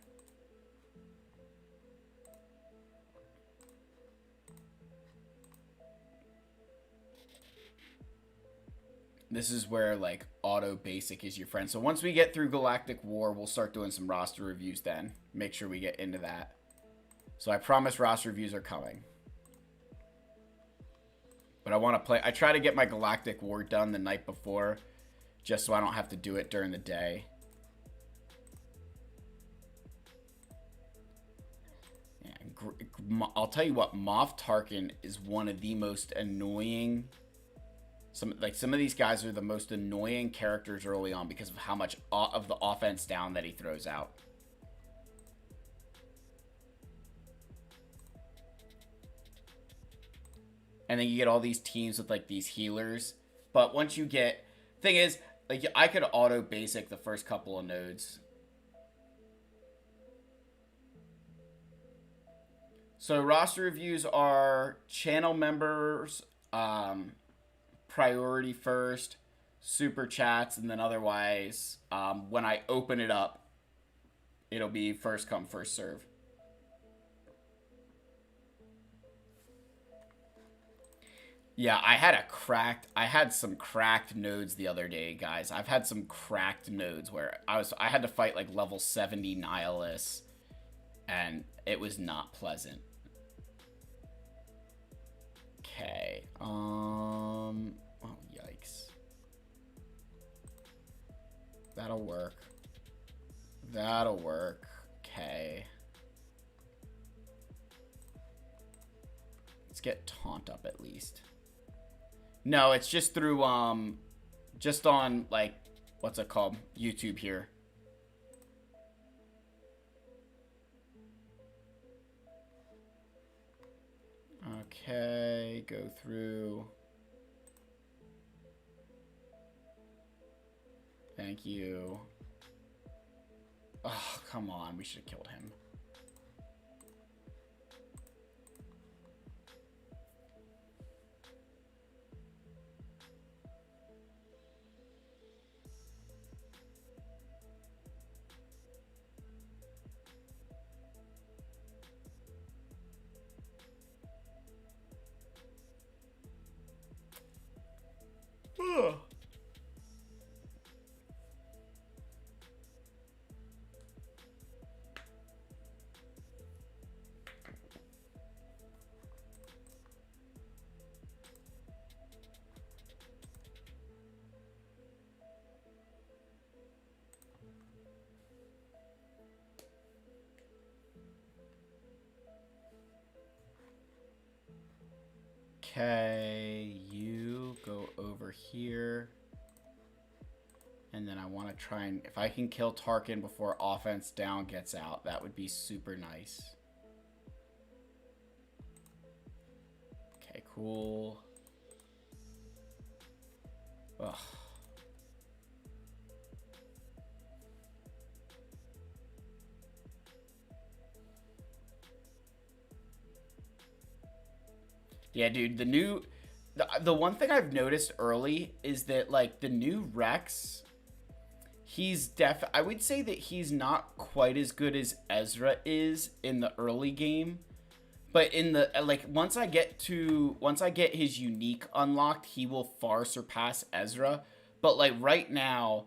This is where, like, auto basic is your friend. So once we get through Galactic War, we'll start doing some roster reviews then. Make sure we get into that. So I promise roster reviews are coming. But I want to play... I try to get my Galactic War done the night before, just so I don't have to do it during the day. Yeah, I'll tell you what, Moff Tarkin is one of the most annoying... Some of these guys are the most annoying characters early on because of how much of the offense down that he throws out. And then you get all these teams with, like, these healers. But once you get... Thing is, like, I could auto basic the first couple of nodes. So roster reviews are channel members, priority first, super chats, and then otherwise, when I open it up, it'll be first come, first serve. Yeah, I had some cracked nodes the other day, guys. I've had some cracked nodes where I had to fight like level 70 Nihilists, and it was not pleasant. Okay. Oh, yikes. That'll work. That'll work. Okay. Let's get Taunt up at least. No, it's just through, just on, like, what's it called? YouTube here. Okay, go through. Thank you. Oh, come on. We should have killed him. Okay, you go over here. And then I want to try and... If I can kill Tarkin before offense down gets out, that would be super nice. Okay, cool. Ugh. Yeah, dude, the one thing I've noticed early is that, like, the new Rex, I would say that he's not quite as good as Ezra is in the early game, but in the, like, once I get his unique unlocked, he will far surpass Ezra. But, like, right now,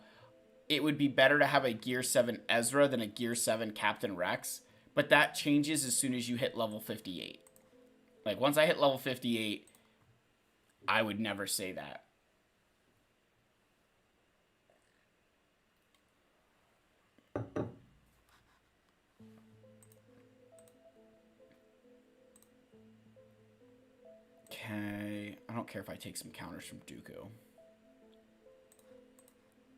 it would be better to have a Gear 7 Ezra than a Gear 7 Captain Rex, but that changes as soon as you hit level 58. Like, once I hit level 58, I would never say that. I don't care if I take some counters from Dooku.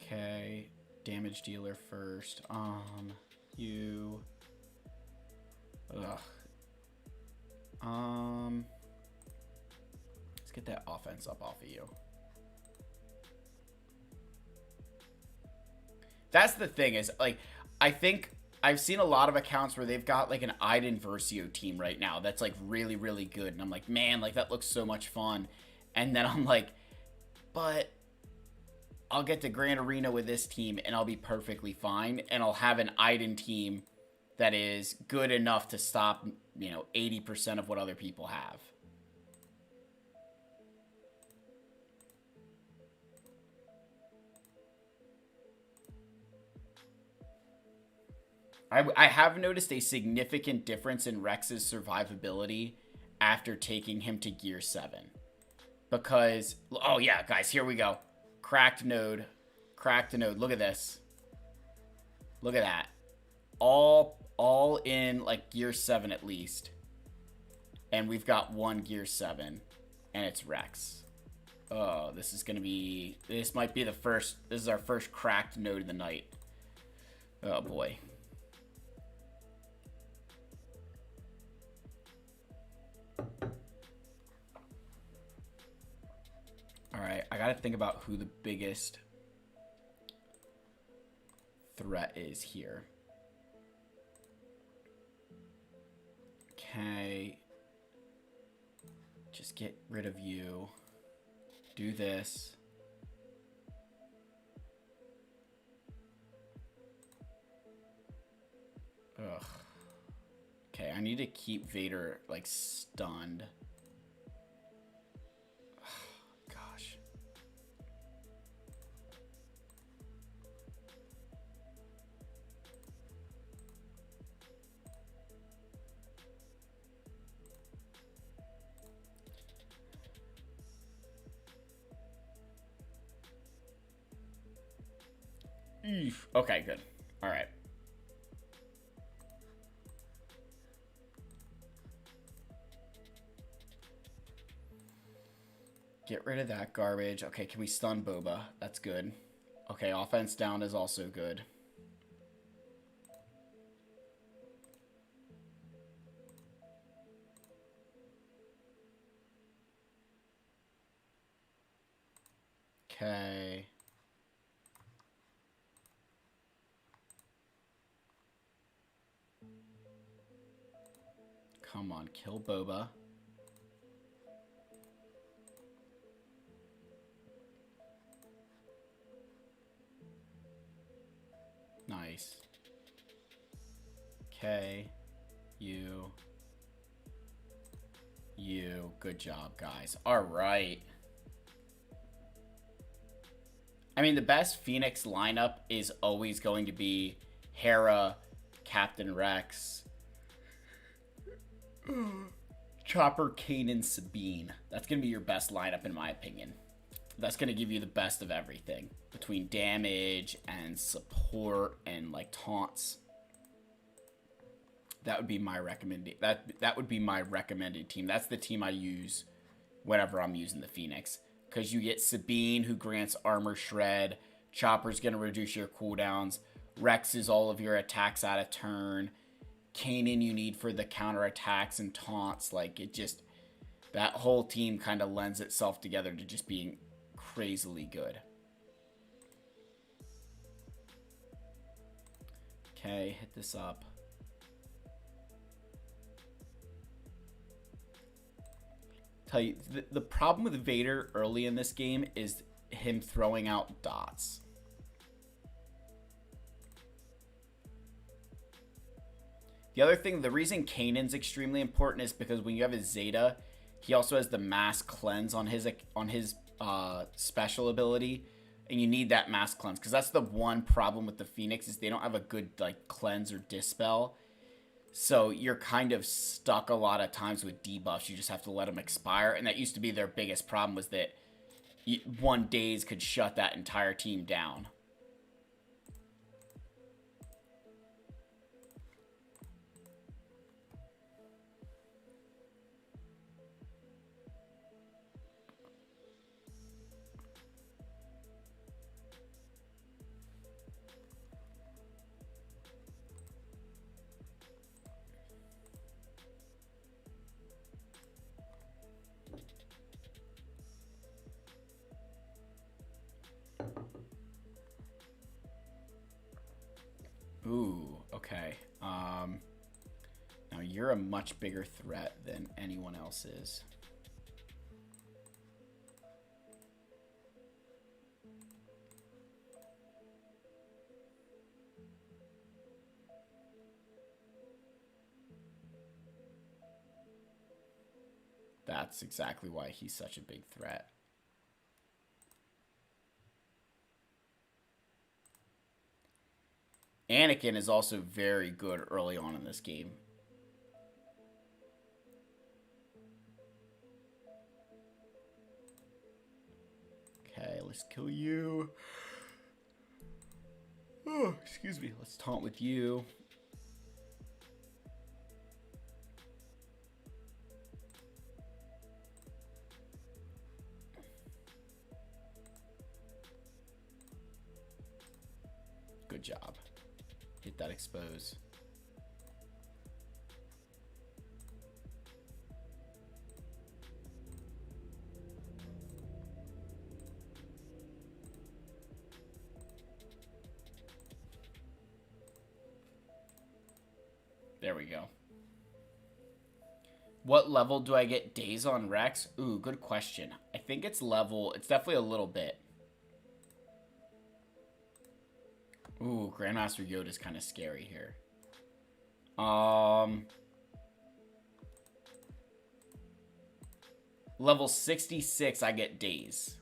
Okay. Damage dealer first. You. Ugh. Let's get that offense up off of you. That's the thing is, like, I think I've seen a lot of accounts where they've got, like, an Iden Versio team right now that's, like, really, really good. And I'm like, man, like, that looks so much fun. And then I'm like, but I'll get to Grand Arena with this team and I'll be perfectly fine. And I'll have an Iden team that is good enough to stop, 80% of what other people have. I have noticed a significant difference in Rex's survivability after taking him to Gear 7. Because, oh yeah, guys, here we go. Cracked node. Cracked node. Look at this. Look at that. All in, like, Gear 7 at least. And we've got one Gear 7. And it's Rex. Oh, this is going to be... This might be the first... This is our first cracked node of the night. Oh, boy. Alright, I gotta think about who the biggest threat is here. Okay. Just get rid of you. Do this. Ugh. Okay, I need to keep Vader, like, stunned. Gosh. Eef. Okay, good. All right. Get rid of that garbage. Okay, can we stun Boba? That's good. Okay, offense down is also good. Okay. Come on, kill Boba. Nice. Okay. You. Good job, guys. All right. I mean, the best Phoenix lineup is always going to be Hera, Captain Rex, Chopper, Kanan, Sabine. That's going to be your best lineup, in my opinion. That's going to give you the best of everything between damage and support and, like, taunts. That would be my that would be my recommended team. That's the team I use whenever I'm using the Phoenix. Because you get Sabine, who grants armor shred. Chopper's going to reduce your cooldowns. Rex is all of your attacks out of turn. Kanan you need for the counterattacks and taunts. Like, it just... That whole team kind of lends itself together to just being crazily good. Okay, hit this up. Tell you, the problem with Vader early in this game is him throwing out dots. The other thing, the reason Kanan's extremely important is because when you have his Zeta, he also has the mass cleanse on his special ability, and you need that mass cleanse because that's the one problem with the Phoenix is they don't have a good, like, cleanse or dispel. So you're kind of stuck a lot of times with debuffs. You just have to let them expire. And that used to be their biggest problem was that one daze could shut that entire team down. Ooh, okay. Now you're a much bigger threat than anyone else is. That's exactly why he's such a big threat. Anakin is also very good early on in this game. Okay, let's kill you. Oh, excuse me. Let's taunt with you. Good job. Hit that expose. There we go. What level do I get days on Rex? Ooh, good question. I think it's level... It's definitely a little bit. Ooh, Grandmaster Yoda's kind of scary here. Level 66, I get days.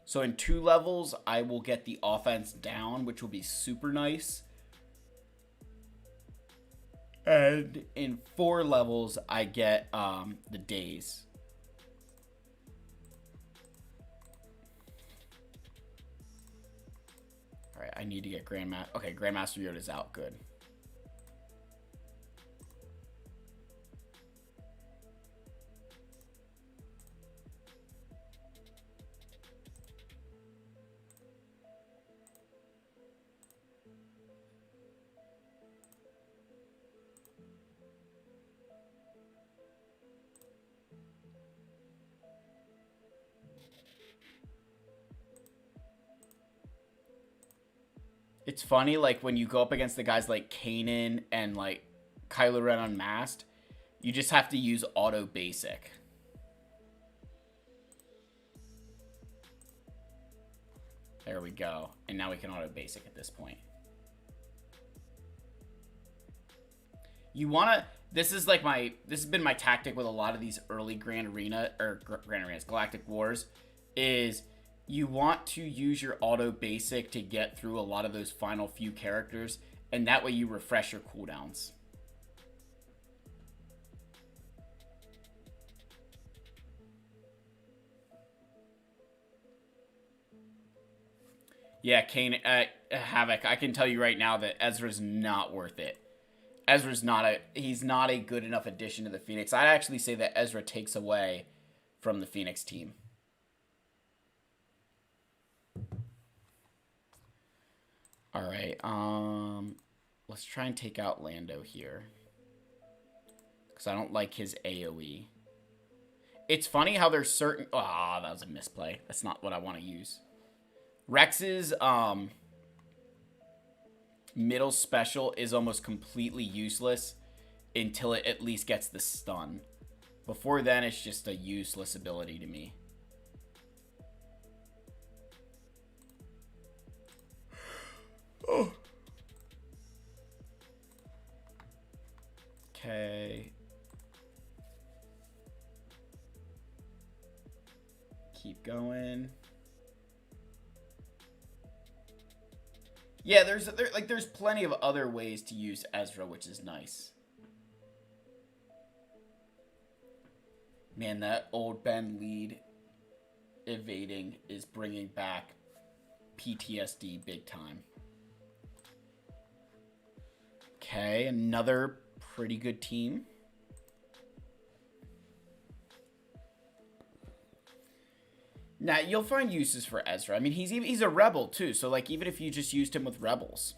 So in 2 levels, I will get the offense down, which will be super nice. And in 4 levels, I get the days. Alright, I need to get Grandmaster... Okay, Grandmaster Yoda's out. Good. It's funny, like, when you go up against the guys like Kanan and, like, Kylo Ren Unmasked, you just have to use auto basic. There we go. And now we can auto basic at this point. You want to... This is like my... This has been my tactic with a lot of these early Grand Arenas, Galactic Wars, is... You want to use your auto basic to get through a lot of those final few characters, and that way you refresh your cooldowns. Yeah, Kane, Havoc, I can tell you right now that Ezra's not worth it. Ezra's he's not a good enough addition to the Phoenix. I'd actually say that Ezra takes away from the Phoenix team. Alright, let's try and take out Lando here. Because I don't like his AoE. It's funny how there's certain... Ah, that was a misplay. That's not what I want to use. Rex's, middle special is almost completely useless until it at least gets the stun. Before then, it's just a useless ability to me. Oh. Okay. Keep going. Yeah, there's plenty of other ways to use Ezra, which is nice. Man, that old Ben lead evading is bringing back PTSD big time. Okay, another pretty good team. Now, you'll find uses for Ezra. I mean, he's a rebel, too. So, like, even if you just used him with rebels.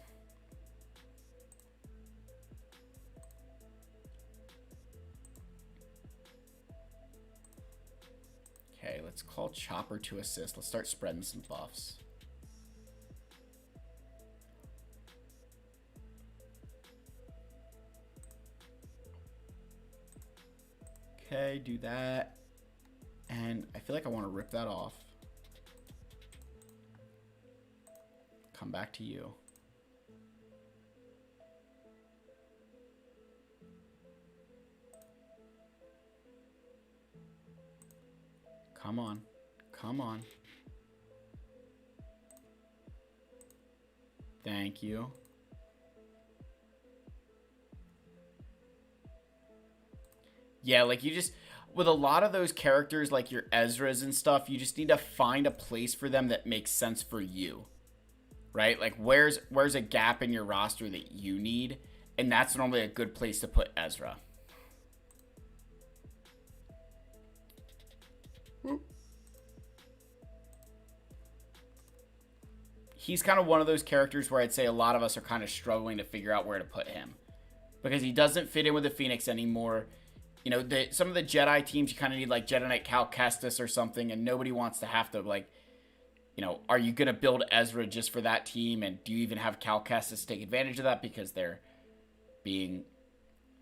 Okay, let's call Chopper to assist. Let's start spreading some buffs. Okay, do that. And I feel like I want to rip that off. Come back to you. Come on. Come on. Thank you. Yeah, like you just, with a lot of those characters, like your Ezras and stuff, you just need to find a place for them that makes sense for you. Right? Like where's a gap in your roster that you need? And that's normally a good place to put Ezra. He's kind of one of those characters where I'd say a lot of us are kind of struggling to figure out where to put him. Because he doesn't fit in with the Phoenix anymore. You know, some of the Jedi teams, you kind of need like Jedi Knight Cal Kestis or something, and nobody wants to have to, like, you know, are you going to build Ezra just for that team? And do you even have Cal Kestis take advantage of that because they're being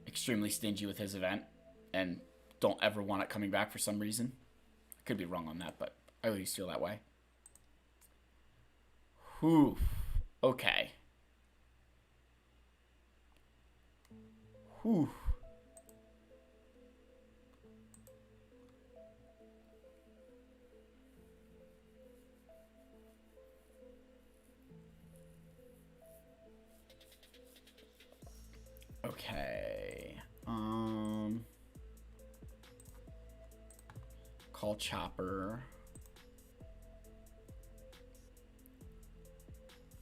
extremely stingy with his event and don't ever want it coming back for some reason? I could be wrong on that, but I always feel that way. Whew. Okay. Whew. Okay. Call Chopper.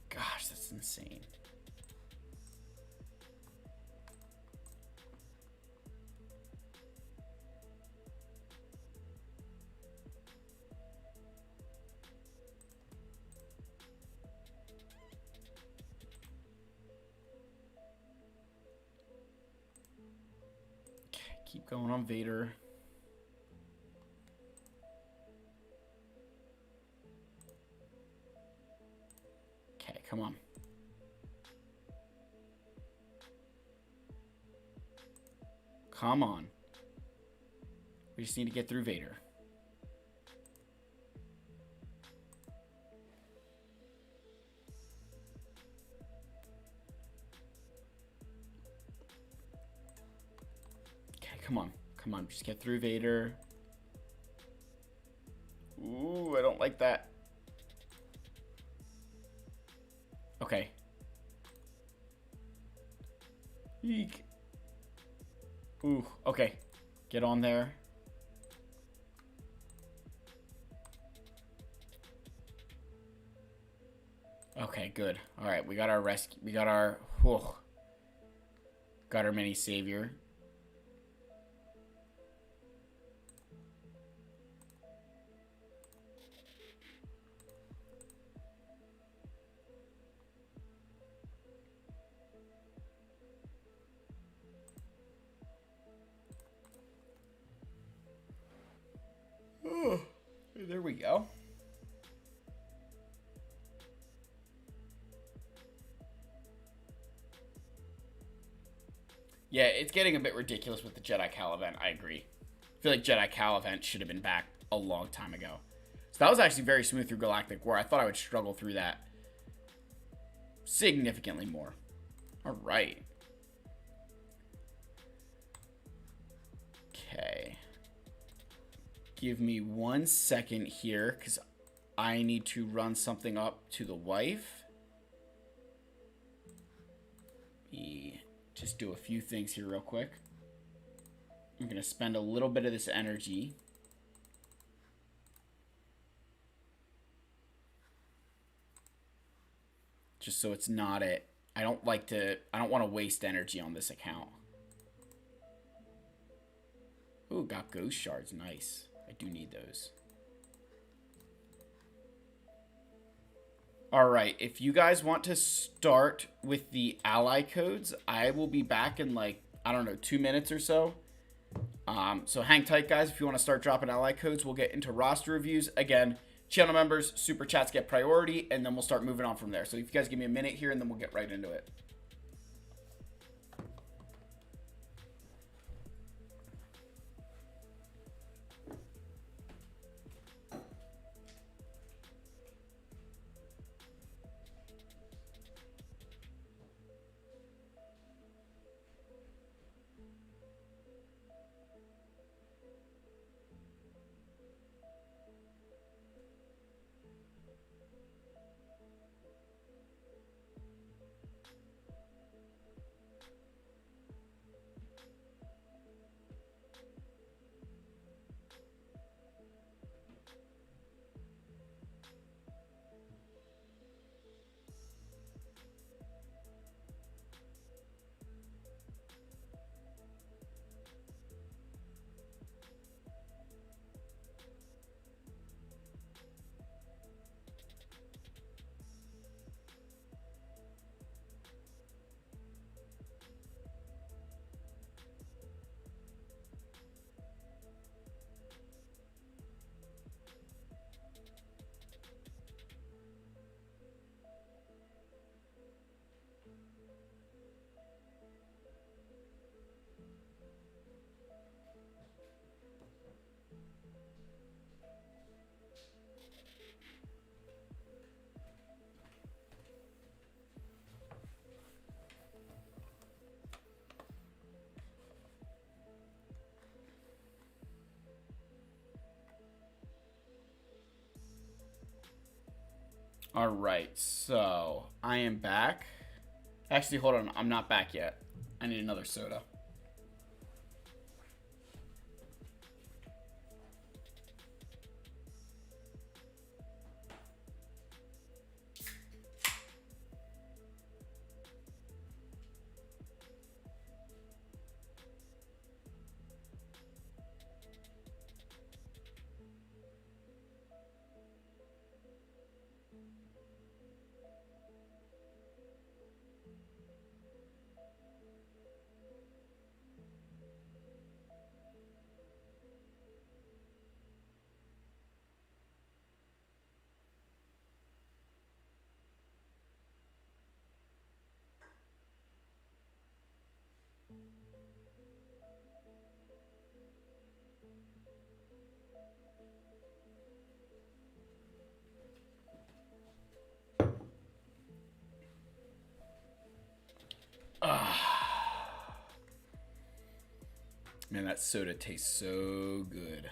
Gosh, that's insane. Okay, keep going on Vader. Okay, come on. Come on. We just need to get through Vader. Okay, come on. Come on, just get through Vader. Ooh, I don't like that. Okay. Eek. Ooh, okay. Get on there. Okay, good. All right, we got our rescue. We got our... Whoa. Got our mini savior. Oh, there we go. Yeah, it's getting a bit ridiculous with the Jedi Cal event. I agree. I feel like Jedi Cal event should have been back a long time ago. So that was actually very smooth through Galactic War. I thought I would struggle through that significantly more. All right. Okay. Give me 1 second here because I need to run something up to the wife. Just do a few things here real quick. I'm going to spend a little bit of this energy. Just so it's not it. I don't want to waste energy on this account. Ooh, got ghost shards. Nice. I do need those. Alright, if you guys want to start with the ally codes, I will be back in like, I don't know, 2 minutes or so. So hang tight, guys. If you want to start dropping ally codes, we'll get into roster reviews. Again, channel members, super chats get priority, and then we'll start moving on from there. So if you guys give me a minute here, and then we'll get right into it. All right, so I am back. Actually, hold on. I'm not back yet. I need another soda. Man, that soda tastes so good.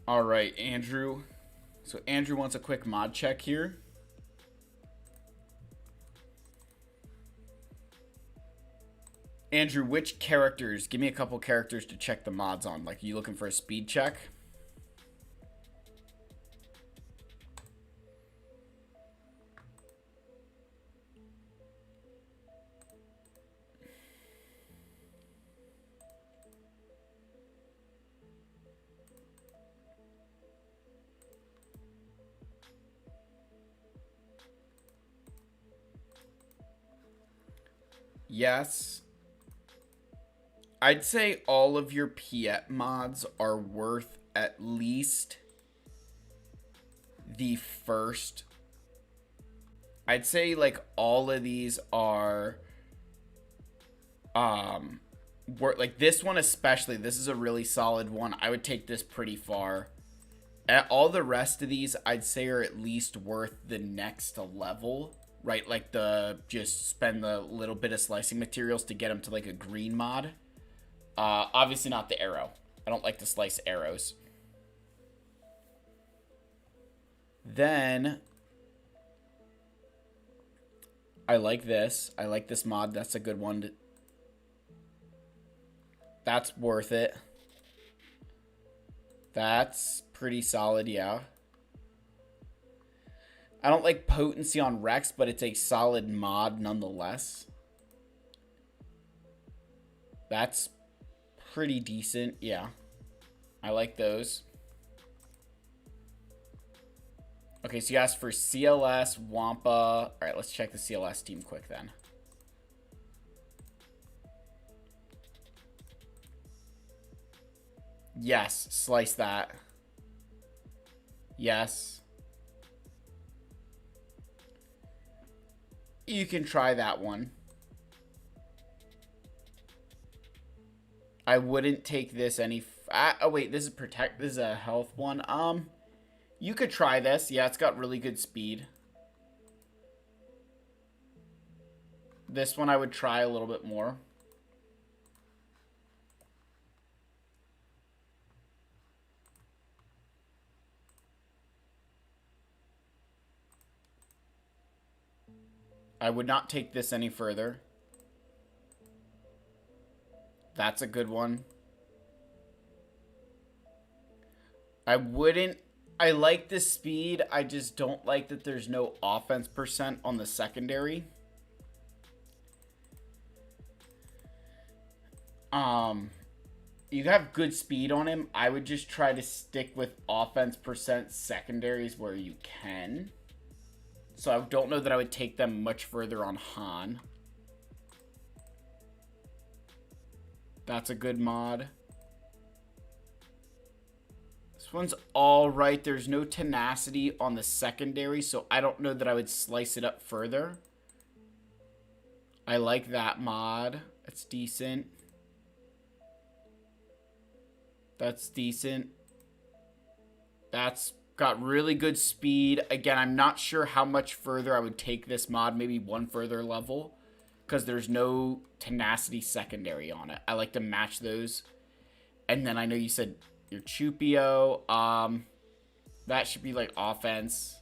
All right, Andrew. So Andrew wants a quick mod check here. Andrew, which characters? Give me a couple characters to check the mods on. Like, are you looking for a speed check? Yes. I'd say all of your Piet mods are worth at least the first. I'd say like all of these are like this one especially. This is a really solid one. I would take this pretty far. All the rest of these I'd say are at least worth the next level. Right, like the just spend the little bit of slicing materials to get them to like a green mod. Obviously not the arrow. I don't like to slice arrows. Then I like this. I like this mod. That's a good one. That's worth it. That's pretty solid, yeah. I don't like potency on Rex, but it's a solid mod nonetheless. That's pretty decent, yeah. I like those. Okay, so you asked for CLS, Wampa. All right, let's check the CLS team quick then. Yes, slice that. Yes. You can try that one. I wouldn't take this any. Oh wait, this is protect. This is a health one. You could try this. Yeah, it's got really good speed. This one I would try a little bit more. I would not take this any further. That's a good one. I wouldn't. I like the speed. I just don't like that there's no offense percent on the secondary. You have good speed on him. I would just try to stick with offense percent secondaries where you can. So I don't know that I would take them much further on Han. That's a good mod. This one's all right. There's no tenacity on the secondary, so I don't know that I would slice it up further. I like that mod. It's decent. That's decent. That's got really good speed. Again, I'm not sure how much further I would take this mod. Maybe one further level. Because there's no tenacity secondary on it. I like to match those. And then I know you said your Chupio. That should be like offense.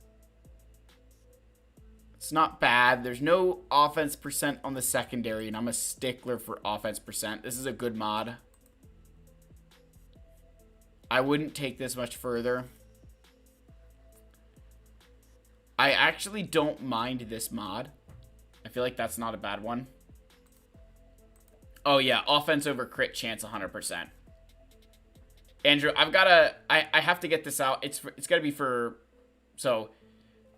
It's not bad. There's no offense percent on the secondary, and I'm a stickler for offense percent. This is a good mod. I wouldn't take this much further. I actually don't mind this mod. I feel like that's not a bad one. Oh yeah, offense over crit chance 100%. Andrew, I have to get this out. It's got to be for, so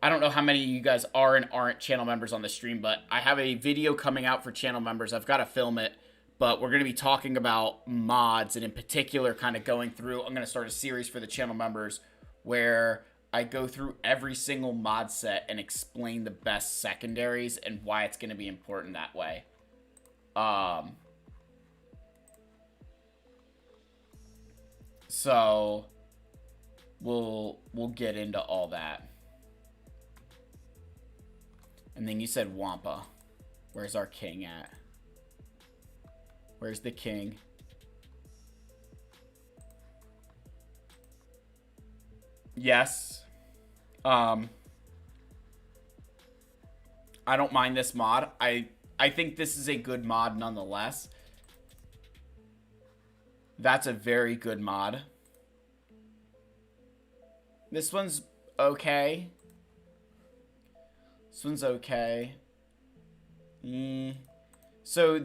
I don't know how many of you guys are and aren't channel members on the stream, but I have a video coming out for channel members. I've got to film it, but we're going to be talking about mods, and in particular kind of going through, I'm going to start a series for the channel members where I go through every single mod set and explain the best secondaries and why it's going to be important that way. So we'll get into all that. And then you said Wampa. Where's our king at? Where's the king? Yes. I don't mind this mod. I think this is a good mod nonetheless. That's a very good mod. This one's okay. This one's okay. So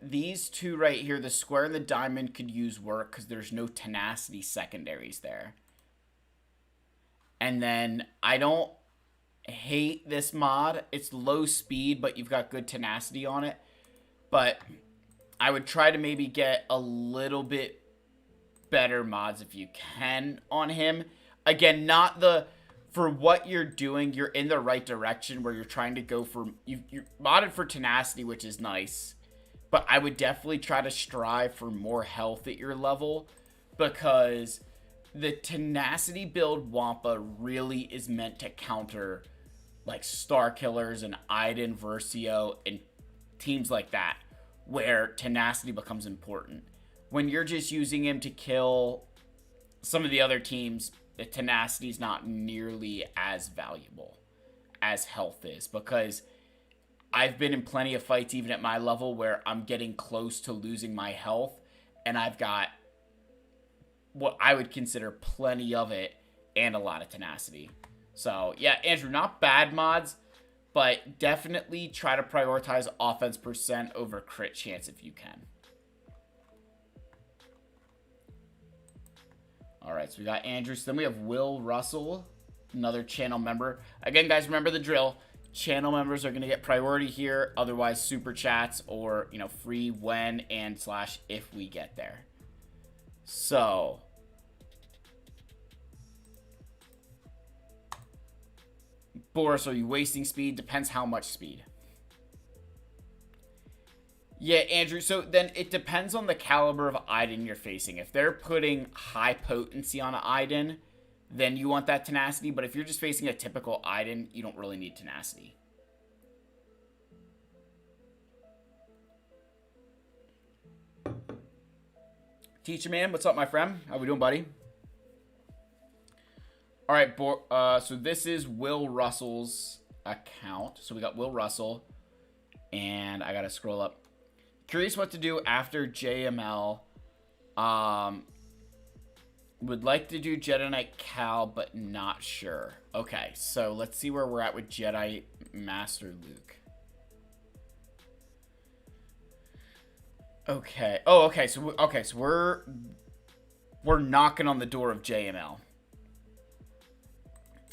these two right here, the square and the diamond, could use work because there's no tenacity secondaries there. And then I don't hate this mod. It's low speed, but you've got good tenacity on it. But I would try to maybe get a little bit better mods if you can on him. Again, not the... For what you're doing, you're in the right direction where you're trying to go for... You're modded for tenacity, which is nice. But I would definitely try to strive for more health at your level. Because the tenacity build Wampa really is meant to counter like Star Killers and Iden, Versio, and teams like that, where tenacity becomes important. When you're just using him to kill some of the other teams, the tenacity is not nearly as valuable as health is, because I've been in plenty of fights, even at my level, where I'm getting close to losing my health, and I've got what I would consider plenty of it and a lot of tenacity. So, yeah, Andrew, not bad mods, but definitely try to prioritize offense percent over crit chance if you can. All right, so we got Andrew. So then we have Will Russell, another channel member. Again, guys, remember the drill. Channel members are going to get priority here. Otherwise, super chats or, you know, free when and / if we get there. So, Boris, are you wasting speed? Depends how much speed. Yeah, Andrew, so then it depends on the caliber of Iden you're facing. If they're putting high potency on an Iden, then you want that tenacity. But if you're just facing a typical Iden, you don't really need tenacity. Teacher man, what's up, my friend? How we doing, buddy? All right, so this is Will Russell's account. So we got Will Russell, and I got to scroll up. Curious what to do after JML. Would like to do Jedi Knight Cal, but not sure. Okay, so let's see where we're at with Jedi Master Luke. Okay. Oh, okay. So we're knocking on the door of JML.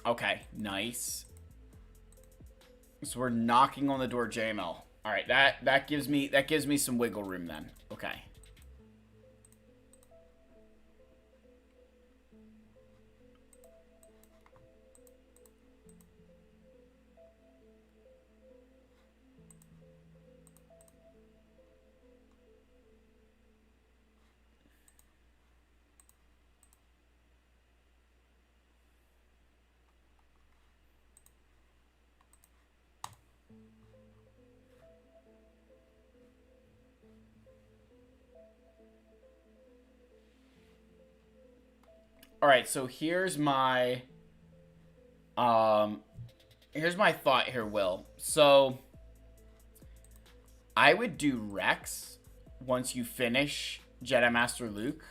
Okay, nice. So we're knocking on the door of JML. All right, that gives me some wiggle room then. Okay. All right, so here's my thought here, Will. So I would do Rex once you finish Jedi Master Luke.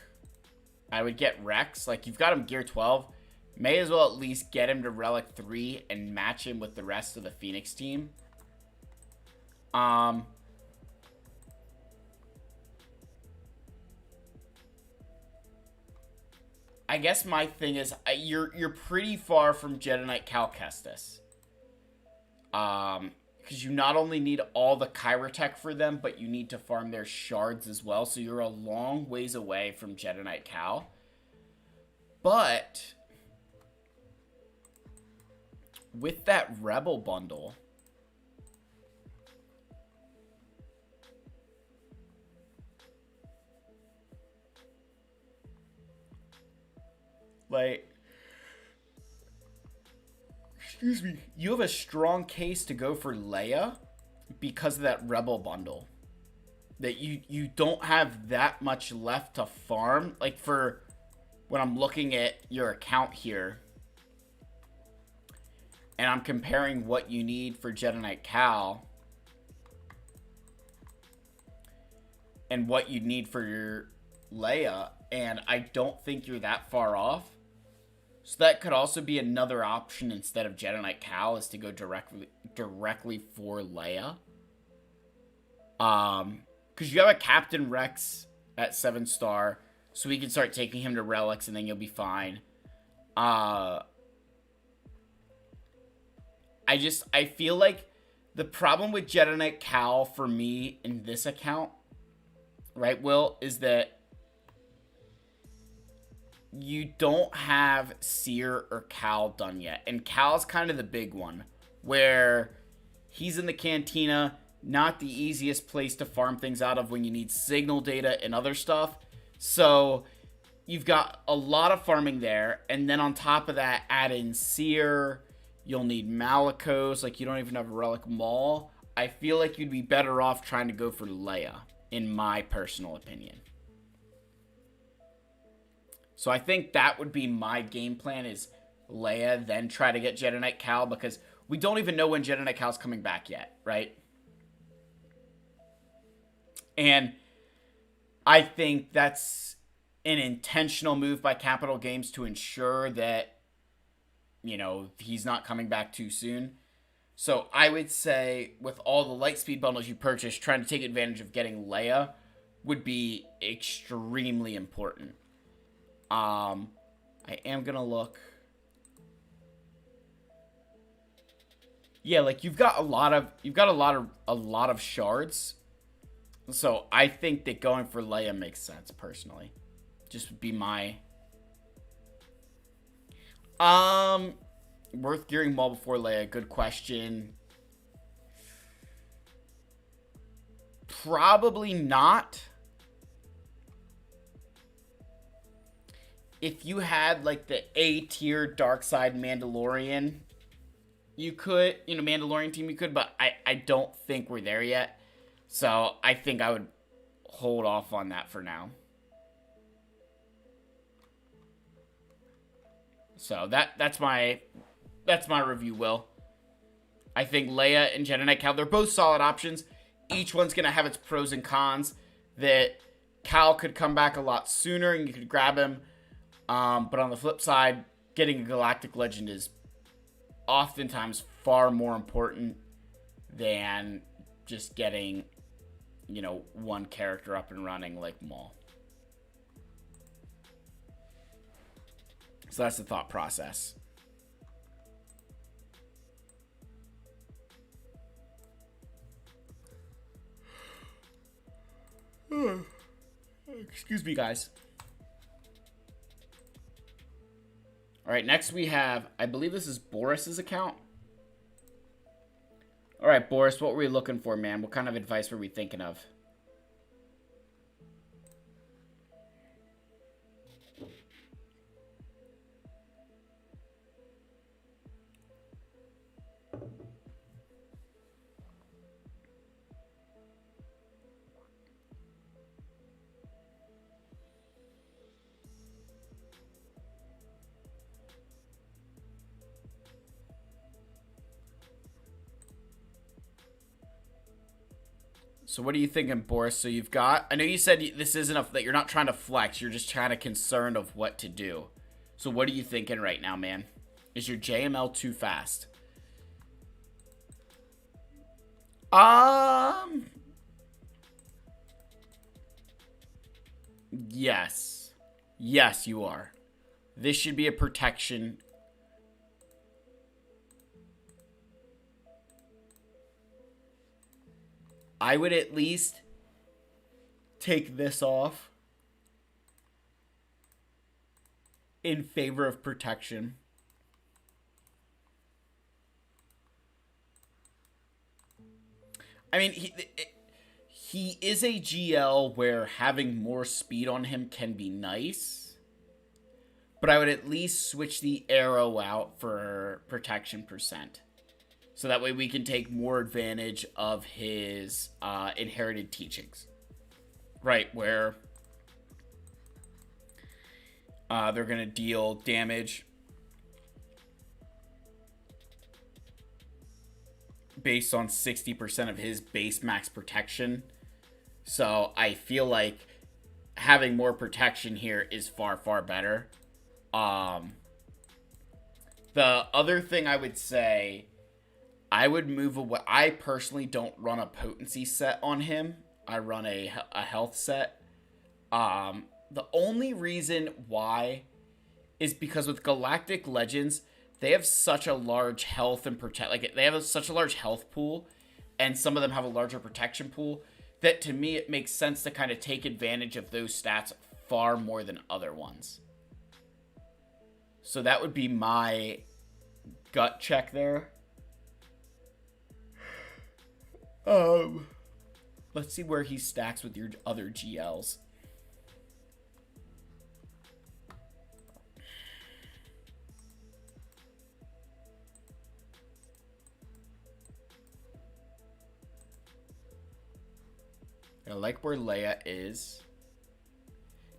I would get Rex. Like, you've got him Gear 12. May as well at least get him to Relic 3 and match him with the rest of the Phoenix team. I guess my thing is, you're pretty far from Jedi Knight Cal Kestis. Because you not only need all the Kyrotech for them, but you need to farm their shards as well. So you're a long ways away from Jedi Knight Cal. But with that Rebel bundle, like, excuse me, you have a strong case to go for Leia because of that Rebel bundle. That you don't have that much left to farm. Like, for when I'm looking at your account here, and I'm comparing what you need for Jedi Knight Cal and what you need for your Leia, and I don't think you're that far off. So that could also be another option instead of Jedi Knight Cal, is to go directly for Leia. Because you have a Captain Rex at 7-star, so we can start taking him to relics, and then you'll be fine. I feel like the problem with Jedi Knight Cal for me in this account, right, Will, is that you don't have Seer or Cal done yet. And Cal's kind of the big one, where he's in the Cantina, not the easiest place to farm things out of when you need signal data and other stuff. So you've got a lot of farming there, and then on top of that, add in Seer. You'll need Malicos, like you don't even have a Relic Maul. I feel like you'd be better off trying to go for Leia, in my personal opinion. So I think that would be my game plan, is Leia, then try to get Jedi Knight Cal, because we don't even know when Jedi Knight Cal's coming back yet, right? And I think that's an intentional move by Capital Games to ensure that, you know, he's not coming back too soon. So I would say with all the Lightspeed bundles you purchase, trying to take advantage of getting Leia would be extremely important. I am gonna look. Yeah, like you've got a lot of shards. So I think that going for Leia makes sense personally. Just would be my worth gearing Maul before Leia. Good question. Probably not. If you had like the A tier dark side Mandalorian, you could, Mandalorian team you could, but I don't think we're there yet. So I think I would hold off on that for now. So that's my review, Will. I think Leia and Jedi Knight Cal, they're both solid options. Each one's going to have its pros and cons. That Cal could come back a lot sooner and you could grab him. But on the flip side, getting a Galactic Legend is oftentimes far more important than just getting, one character up and running like Maul. So that's the thought process. Excuse me, guys. All right, next we have, I believe this is Boris's account. All right, Boris, what were we looking for, man? What kind of advice were we thinking of? So what are you thinking, Boris? So you've got, I know you said this isn't that you're not trying to flex. You're just kind of concerned of what to do. So what are you thinking right now, man? Is your JML too fast? Yes. Yes, you are. This should be a protection. I would at least take this off in favor of protection. I mean, he is a GL where having more speed on him can be nice, but I would at least switch the arrow out for protection percent. So that way we can take more advantage of his inherited teachings. Right, where they're going to deal damage based on 60% of his base max protection. So I feel like having more protection here is far, far better. The other thing I would say, I would move away. I personally don't run a potency set on him. I run a health set. The only reason why is because with Galactic Legends, they have such a large health and they have such a large health pool, and some of them have a larger protection pool, that to me it makes sense to kind of take advantage of those stats far more than other ones. So that would be my gut check there. Let's see where he stacks with your other GLs. I like where Leia is.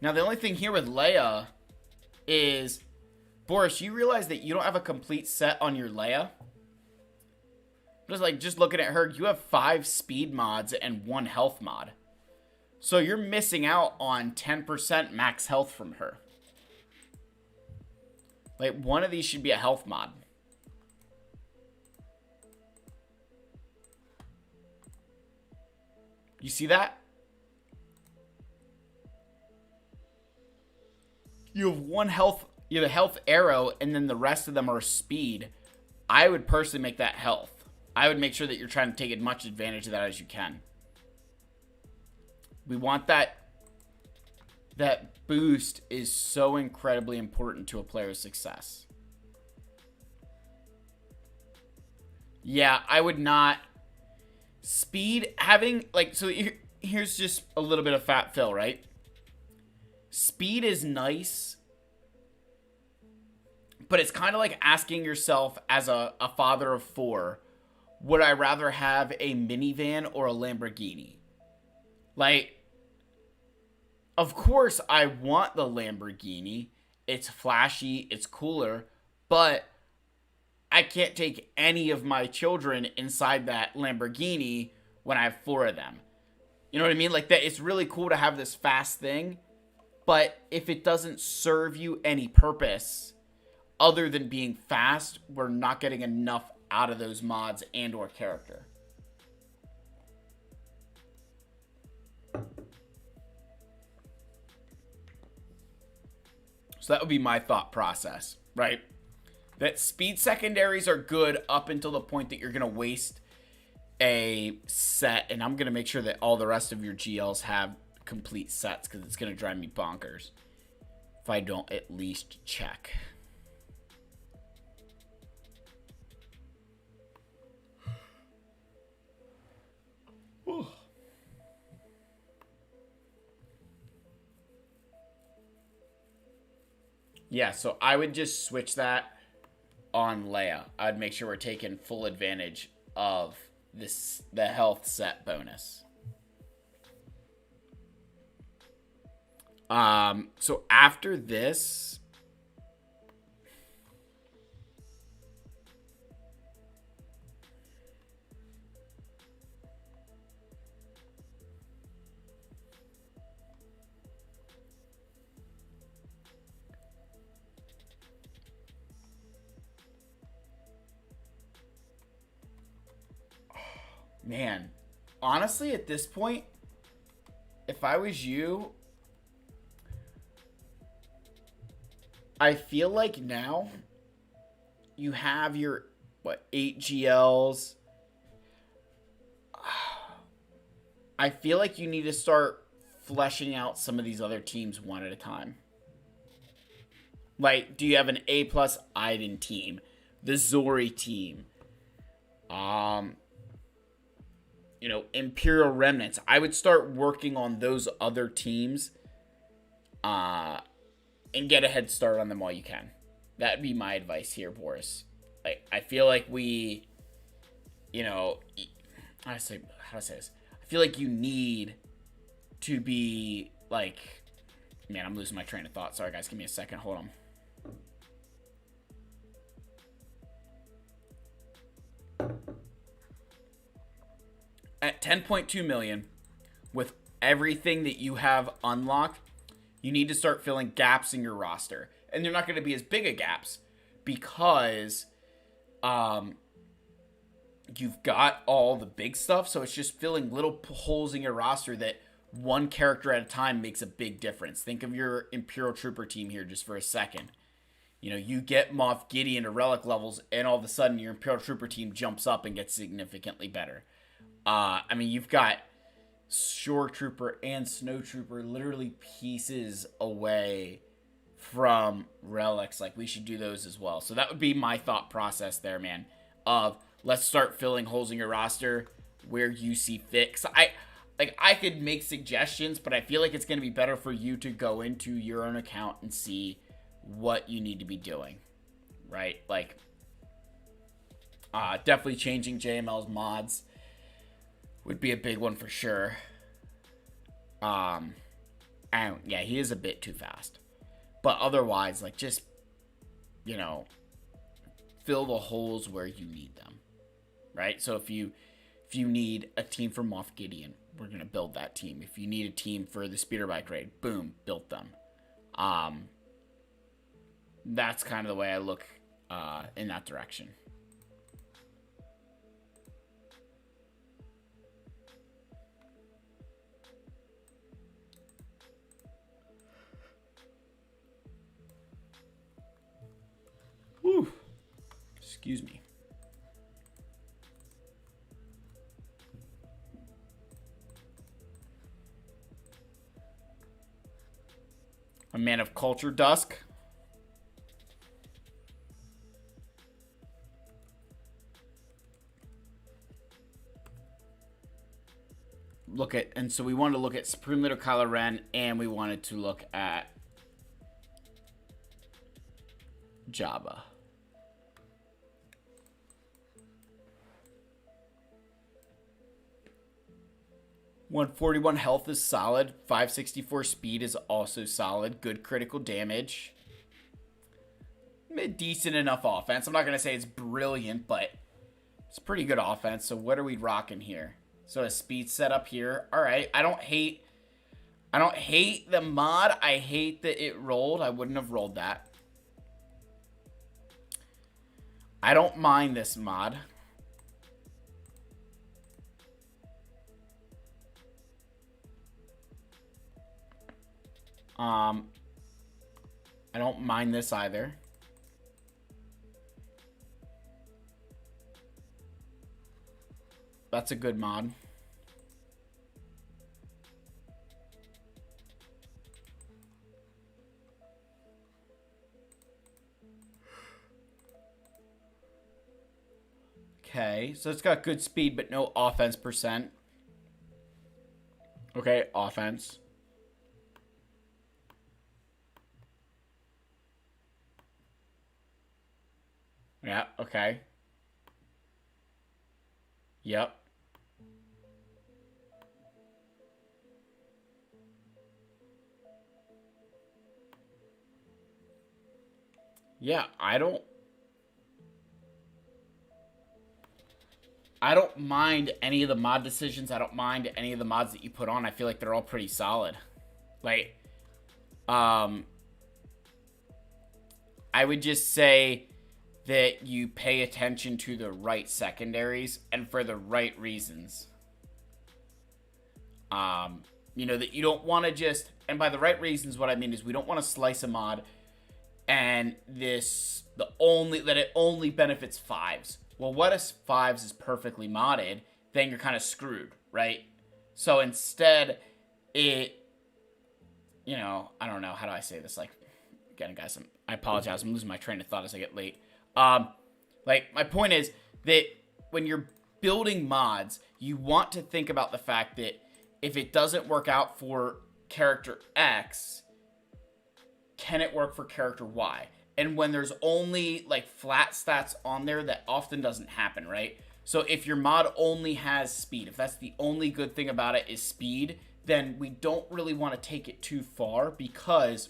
Now, the only thing here with Leia is, Boris, you realize that you don't have a complete set on your Leia? Just looking at her, you have 5 speed mods and 1 health mod. So you're missing out on 10% max health from her. Like, one of these should be a health mod. You see that? You have 1 health, you have a health arrow, and then the rest of them are speed. I would personally make that health. I would make sure that you're trying to take as much advantage of that as you can. We want that boost is so incredibly important to a player's success. Yeah, I would not. Speed, having, like, so here's just a little bit of fat fill, right? Speed is nice, but it's kind of like asking yourself as a father of 4, would I rather have a minivan or a Lamborghini? Like, of course I want the Lamborghini. It's flashy, it's cooler, but I can't take any of my children inside that Lamborghini when I have 4 of them. You know what I mean? Like, that, it's really cool to have this fast thing, but if it doesn't serve you any purpose other than being fast, we're not getting enough out of those mods and or character. So that would be my thought process, right? That speed secondaries are good up until the point that you're going to waste a set, and I'm going to make sure that all the rest of your GLs have complete sets, because it's going to drive me bonkers if I don't at least check. Yeah, so I would just switch that on Leia. I'd make sure we're taking full advantage of the health set bonus. So after this, Man, honestly, at this point, if I was you, I feel like now you have your, 8 GLs. I feel like you need to start fleshing out some of these other teams one at a time. Like, do you have an A+ Iden team? The Zori team? Imperial Remnants. I would start working on those other teams and get a head start on them while you can. That'd be my advice here, Boris. Like, I feel like we, how do I say this? I feel like you need to be, like, man, I'm losing my train of thought. Sorry, guys. Give me a second. Hold on. At 10.2 million, with everything that you have unlocked, you need to start filling gaps in your roster. And they're not going to be as big of gaps because you've got all the big stuff. So it's just filling little holes in your roster that one character at a time makes a big difference. Think of your Imperial Trooper team here just for a second. You get Moff Gideon to relic levels, and all of a sudden your Imperial Trooper team jumps up and gets significantly better. You've got Shore Trooper and Snow Trooper literally pieces away from relics. Like, we should do those as well. So that would be my thought process there, man, of let's start filling holes in your roster where you see fit. 'Cause I could make suggestions, but I feel like it's going to be better for you to go into your own account and see what you need to be doing, right? Like, definitely changing JML's mods would be a big one for sure. Yeah, he is a bit too fast. But otherwise, like, just, fill the holes where you need them, right? So if you need a team for Moff Gideon, we're going to build that team. If you need a team for the speeder bike raid, boom, built them. That's kind of the way I look in that direction. Whew. Excuse me. A man of culture, Dusk. So we wanted to look at Supreme Leader Kylo Ren, and we wanted to look at Jabba. .141 health is solid. 564 speed is also solid. Good critical damage. Decent enough offense. I'm not going to say it's brilliant, but it's pretty good offense. So what are we rocking here? So a speed setup here. All right. I don't hate the mod. I hate that it rolled. I wouldn't have rolled that. I don't mind this mod. I don't mind this either. That's a good mod. Okay, so it's got good speed, but no offense percent. Okay, offense. Yeah, okay. Yep. Yeah, I don't mind any of the mod decisions. I don't mind any of the mods that you put on. I feel like they're all pretty solid. Like, I would just say that you pay attention to the right secondaries and for the right reasons. You know, that you don't want to just, and by the right reasons, what I mean is we don't want to slice a mod and it only benefits fives. Well, what if fives is perfectly modded? Then you're kind of screwed, right? So instead, you know, I don't know, how do I say this? Like, again, guys, I apologize, I'm losing my train of thought as I get late. Like, my point is that when you're building mods, you want to think about the fact that if it doesn't work out for character X, can it work for character Y? And when there's only, like, flat stats on there, that often doesn't happen, right? So if your mod only has speed, if that's the only good thing about it is speed, then we don't really want to take it too far, because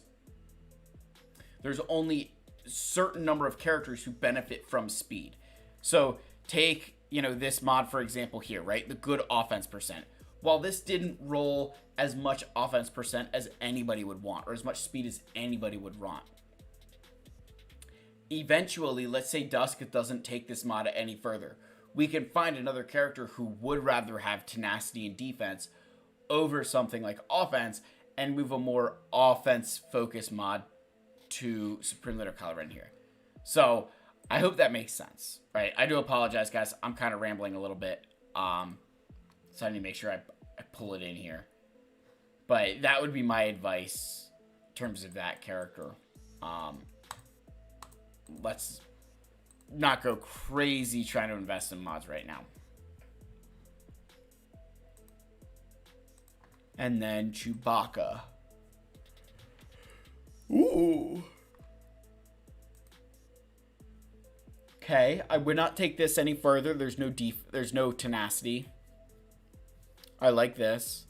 there's only a certain number of characters who benefit from speed. So take, you know, this mod, for example, here, right? The good offense percent. While this didn't roll as much offense percent as anybody would want, or as much speed as anybody would want, eventually, let's say Dusk doesn't take this mod any further, we can find another character who would rather have tenacity and defense over something like offense, and move a more offense-focused mod to Supreme Leader Kylo Ren here. So, I hope that makes sense, right? I do apologize, guys. I'm kind of rambling a little bit. So I need to make sure I pull it in here. But that would be my advice in terms of that character. Let's not go crazy trying to invest in mods right now. And then Chewbacca. Ooh. Okay, I would not take this any further. There's no tenacity. I like this.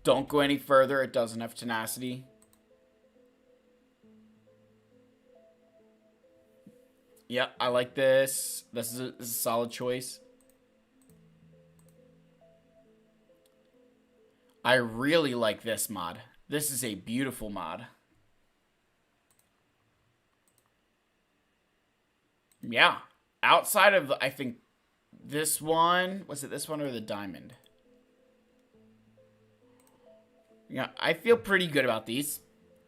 Don't go any further. It doesn't have tenacity. Yep, I like this. This is a solid choice. I really like this mod. This is a beautiful mod. Yeah. Outside of, I think, this one. Was it this one or the diamond? Yeah, I feel pretty good about these.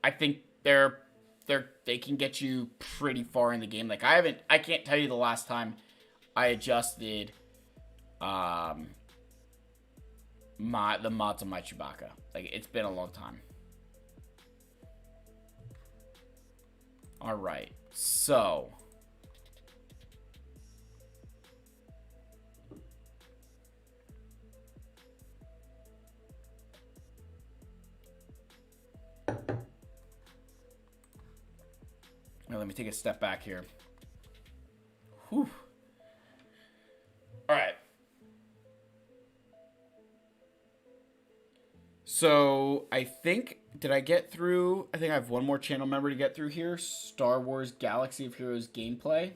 I think they can get you pretty far in the game. Like, I can't tell you the last time I adjusted the mods on my Chewbacca. Like, it's been a long time. All right, so now let me take a step back here. Whew. All right. So, I think, did I get through? I think I have one more channel member to get through here. Star Wars Galaxy of Heroes gameplay.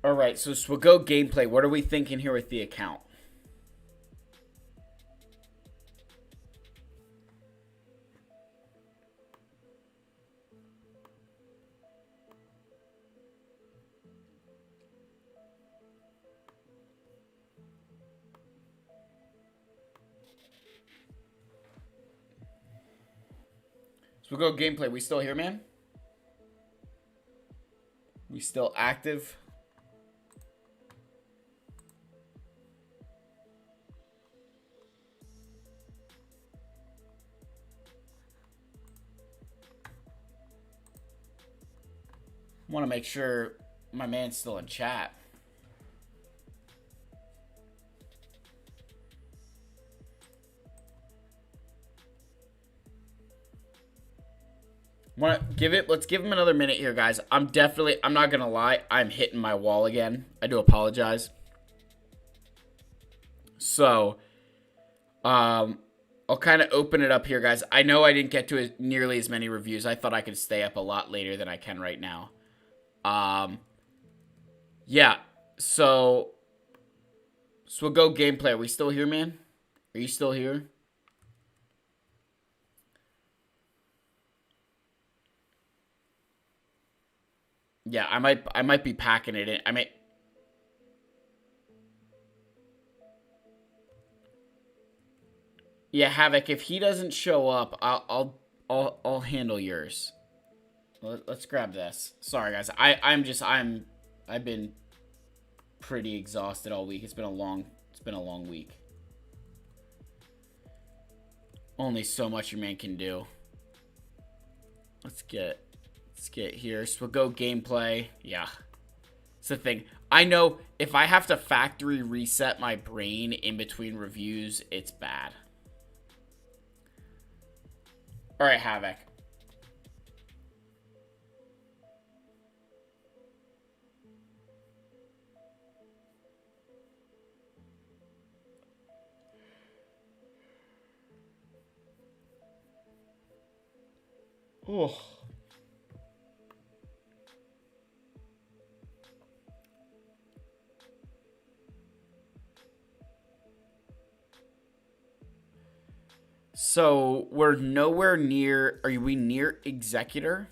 All right, so we'll go gameplay. What are we thinking here with the account? So we'll go gameplay. We still here, man? We still active? Want to make sure my man's still in chat. Let's give him another minute here, guys. I'm not gonna lie, I'm hitting my wall again. I do apologize. So, I'll kind of open it up here, guys. I know I didn't get to nearly as many reviews. I thought I could stay up a lot later than I can right now. Yeah, so we'll go gameplay. Are we still here, man? Are you still here? Yeah, I might be packing it in. Yeah, Havoc, if he doesn't show up, I'll handle yours. Let's grab this. Sorry guys. I've been pretty exhausted all week. It's been a long week. Only so much your man can do. Let's get here. So we'll go gameplay. Yeah. It's the thing. I know if I have to factory reset my brain in between reviews, it's bad. All right, Havoc. Oh. So we're nowhere near. Are we near Executor?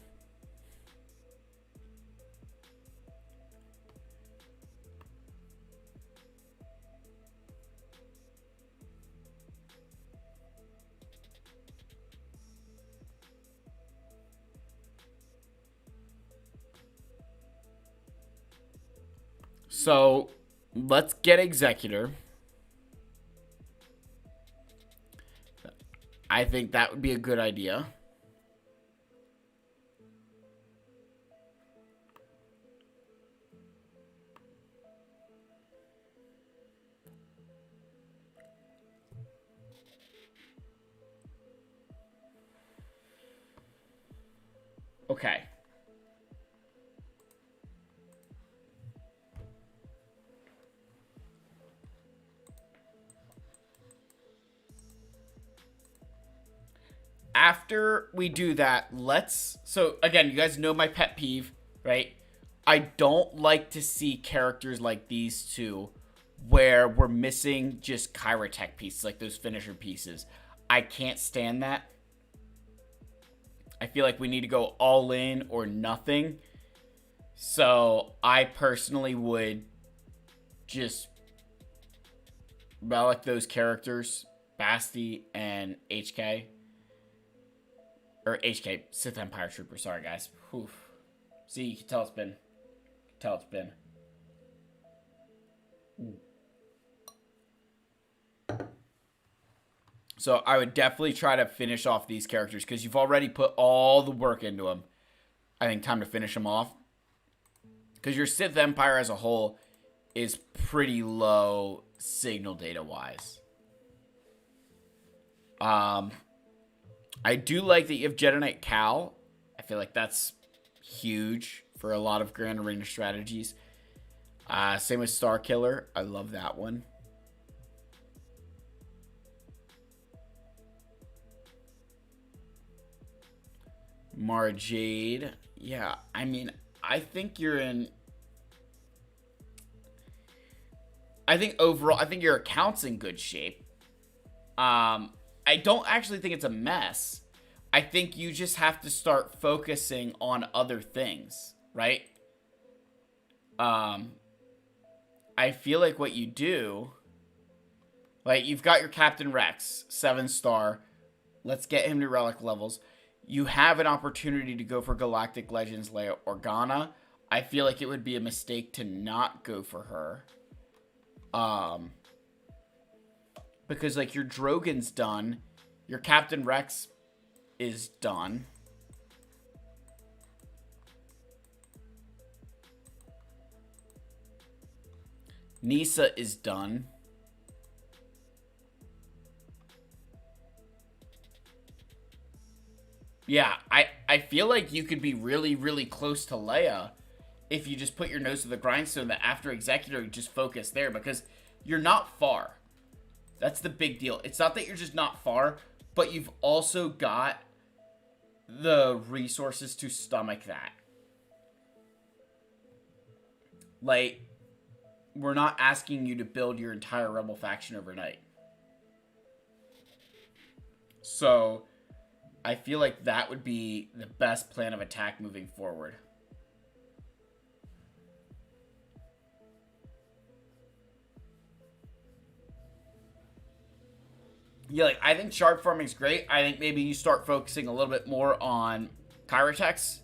So let's get Executor. I think that would be a good idea. Okay. After we do that, so again, you guys know my pet peeve, right? I don't like to see characters like these two where we're missing just Kyrotech pieces, like those finisher pieces. I can't stand that. I feel like we need to go all in or nothing. So I personally would just relic those characters, Basti and HK. Or HK, Sith Empire Trooper. Sorry, guys. Oof. See, you can tell it's been. So I would definitely try to finish off these characters because you've already put all the work into them. I think time to finish them off. Because your Sith Empire as a whole is pretty low signal data-wise. I do like that you have Jedi Knight Cal. I feel like that's huge for a lot of Grand Arena strategies. Same with Star Killer. I love that one. Mara Jade. Yeah, I mean, I think you're in... I think overall, I think your account's in good shape. I don't actually think it's a mess. I think you just have to start focusing on other things, right? I feel like what you do, like you've got your Captain Rex, 7-star. Let's get him to relic levels. You have an opportunity to go for Galactic Legends Leia Organa. I feel like it would be a mistake to not go for her. Because, like, your Drogon's done. Your Captain Rex is done. Nisa is done. Yeah, I I feel like you could be really, really close to Leia if you just put your nose to the grindstone that after Executor, you just focus there, because you're not far. That's the big deal. It's not that you're just not far, but you've also got the resources to stomach that. Like, we're not asking you to build your entire Rebel faction overnight. So, I feel like that would be the best plan of attack moving forward. Yeah, like, I think shard farming is great. I think maybe you start focusing a little bit more on Kyratex.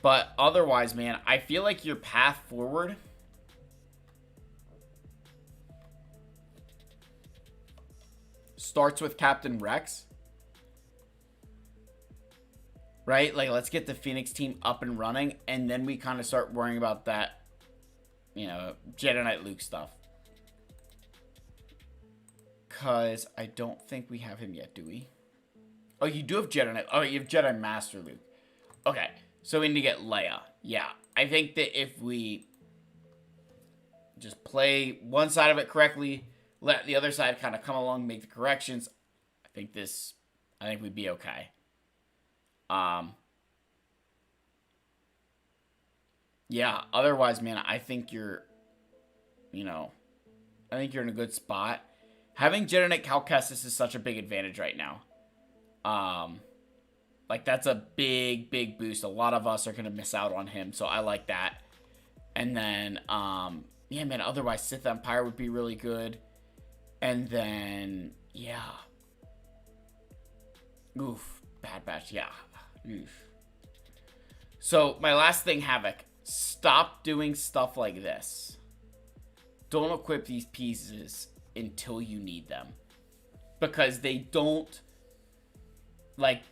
But otherwise, man, I feel like your path forward starts with Captain Rex. Right? Like, let's get the Phoenix team up and running, and then we kind of start worrying about that, you know, Jedi Knight Luke stuff. Because I don't think we have him yet, do we? Oh, you do have Jedi Knight. Oh, you have Jedi Master Luke. Okay, so we need to get Leia. Yeah, I think that if we just play one side of it correctly, let the other side kind of come along, make the corrections, I think we'd be okay. Yeah, otherwise, man, I think you're in a good spot. Having Jedi Knight Cal Kestis is such a big advantage right now. Like, that's a big, big boost. A lot of us are going to miss out on him, so I like that. And then, yeah, man, otherwise, Sith Empire would be really good. And then, yeah. Oof, Bad Batch, yeah. Oof. So, my last thing, Havoc. Stop doing stuff like this. Don't equip these pieces until you need them. Because they don't... Like,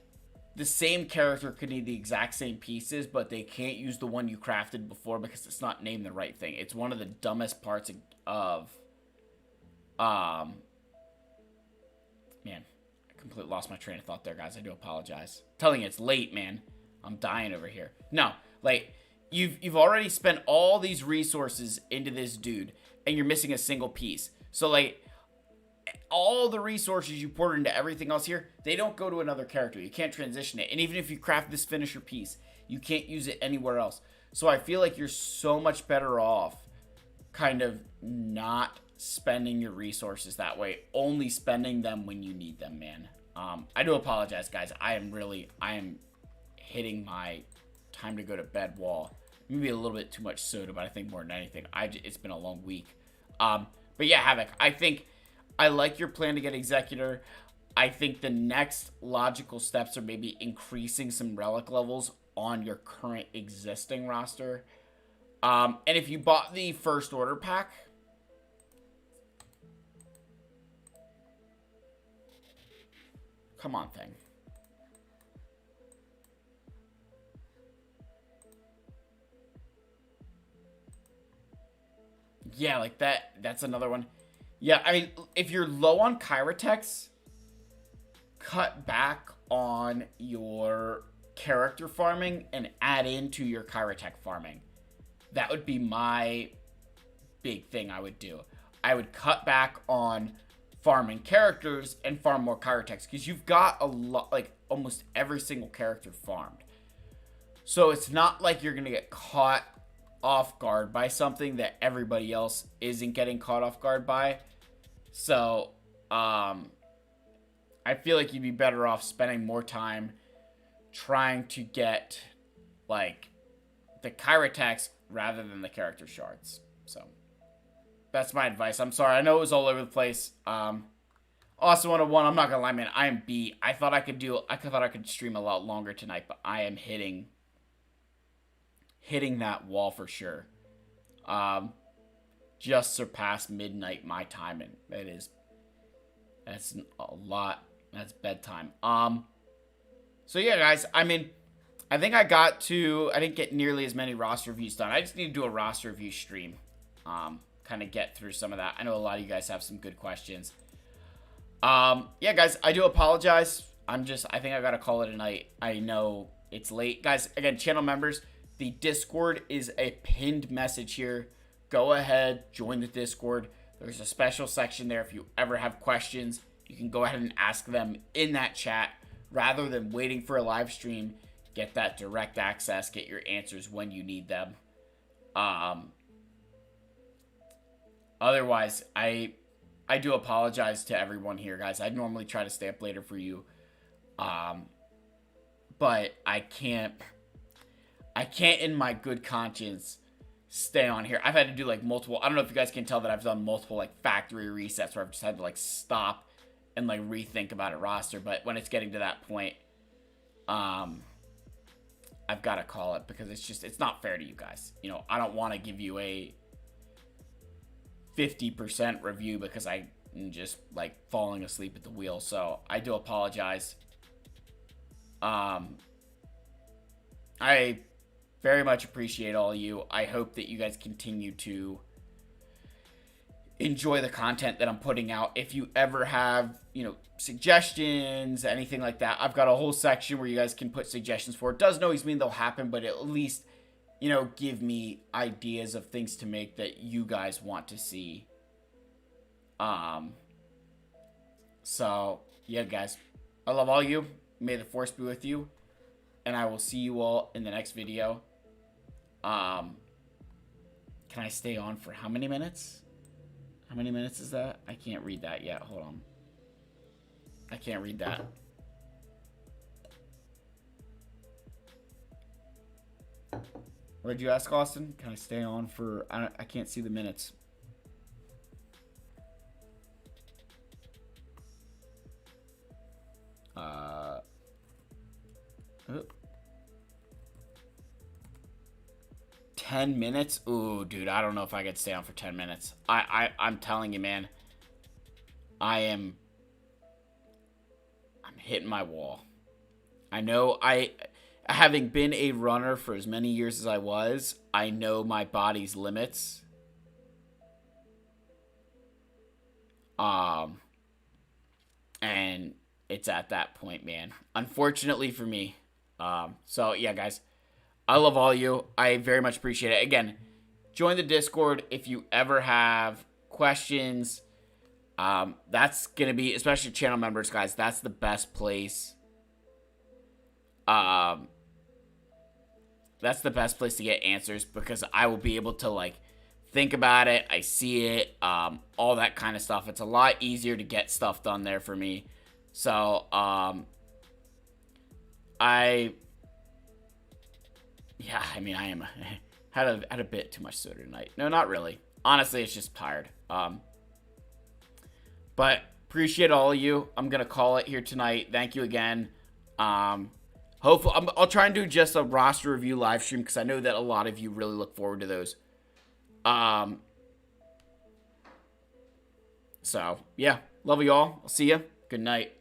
the same character could need the exact same pieces, but they can't use the one you crafted before because it's not named the right thing. It's one of the dumbest parts of... Man, I completely lost my train of thought there, guys. I do apologize. I'm telling you, it's late, man. I'm dying over here. No, like, you've already spent all these resources into this dude, and you're missing a single piece. So, like, all the resources you poured into everything else here, they don't go to another character. You can't transition it. And even if you craft this finisher piece, you can't use it anywhere else. So I feel like you're so much better off kind of not spending your resources that way, only spending them when you need them, man. I do apologize, guys. I am hitting my time to go to bed wall. Maybe a little bit too much soda, but I think more than anything, it's been a long week. But yeah, Havoc, I think I like your plan to get Executor. I think the next logical steps are maybe increasing some relic levels on your current existing roster. And if you bought the First Order pack, come on, thing. Yeah, like that's another one. Yeah, I mean, if you're low on Kyratex, cut back on your character farming and add into your Kyratech farming. That would be my big thing I would do. I would cut back on farming characters and farm more Kyratex, because you've got a lot, like almost every single character farmed. So it's not like you're going to get caught off guard by something that everybody else isn't getting caught off guard by. So, I feel like you'd be better off spending more time trying to get, like, the Kyratex rather than the character shards. So, that's my advice. I'm sorry. I know it was all over the place. Austin 101, I'm not gonna lie, man. I am beat. I thought I could stream a lot longer tonight, but I am hitting that wall for sure. Just surpassed midnight my time, and that's a lot. That's bedtime. So yeah, guys, I mean, I think I didn't get nearly as many roster reviews done. I just need to do a roster review stream. Kind of get through some of that. I know a lot of you guys have some good questions. Yeah, guys, I do apologize. I think I gotta call it a night. I know it's late. Guys, again, channel members, the Discord is a pinned message here. Go ahead, join the Discord. There's a special section there. If you ever have questions, you can go ahead and ask them in that chat rather than waiting for a live stream. Get that direct access, get your answers when you need them. Otherwise, I do apologize to everyone here, guys. I'd normally try to stay up later for you. But I can't in my good conscience stay on here. I've had to do like multiple, I don't know if you guys can tell that I've done multiple like factory resets where I've just had to like stop and like rethink about a roster. But when it's getting to that point, I've got to call it because it's not fair to you guys. You know, I don't want to give you a 50% review because I'm just like falling asleep at the wheel. So I do apologize. I very much appreciate all of you. I hope that you guys continue to enjoy the content that I'm putting out. If you ever have, you know, suggestions, anything like that, I've got a whole section where you guys can put suggestions for. It doesn't always mean they'll happen, but at least, you know, give me ideas of things to make that you guys want to see. So, yeah, guys, I love all you. May the force be with you. And I will see you all in the next video. Can I stay on for how many minutes? How many minutes is that? I can't read that yet. Hold on. I can't read that. What did you ask, Austin? Can I stay on for... I can't see the minutes. Oh. 10 minutes? Ooh, dude, I don't know if I could stay on for 10 minutes. I'm telling you, man. I'm hitting my wall. I know having been a runner for as many years as I was, I know my body's limits. And it's at that point, man. Unfortunately for me. So yeah, guys, I love all of you. I very much appreciate it. Again, join the Discord if you ever have questions. That's gonna be, especially channel members, guys, that's the best place. That's the best place to get answers because I will be able to like think about it. I see it, all that kind of stuff. It's a lot easier to get stuff done there for me. So, yeah, I mean, I had a bit too much soda tonight. No, not really. Honestly, it's just tired. But appreciate all of you. I'm gonna call it here tonight. Thank you again. Hopefully, I'll try and do just a roster review live stream because I know that a lot of you really look forward to those. So yeah, love you all. I'll see you. Good night.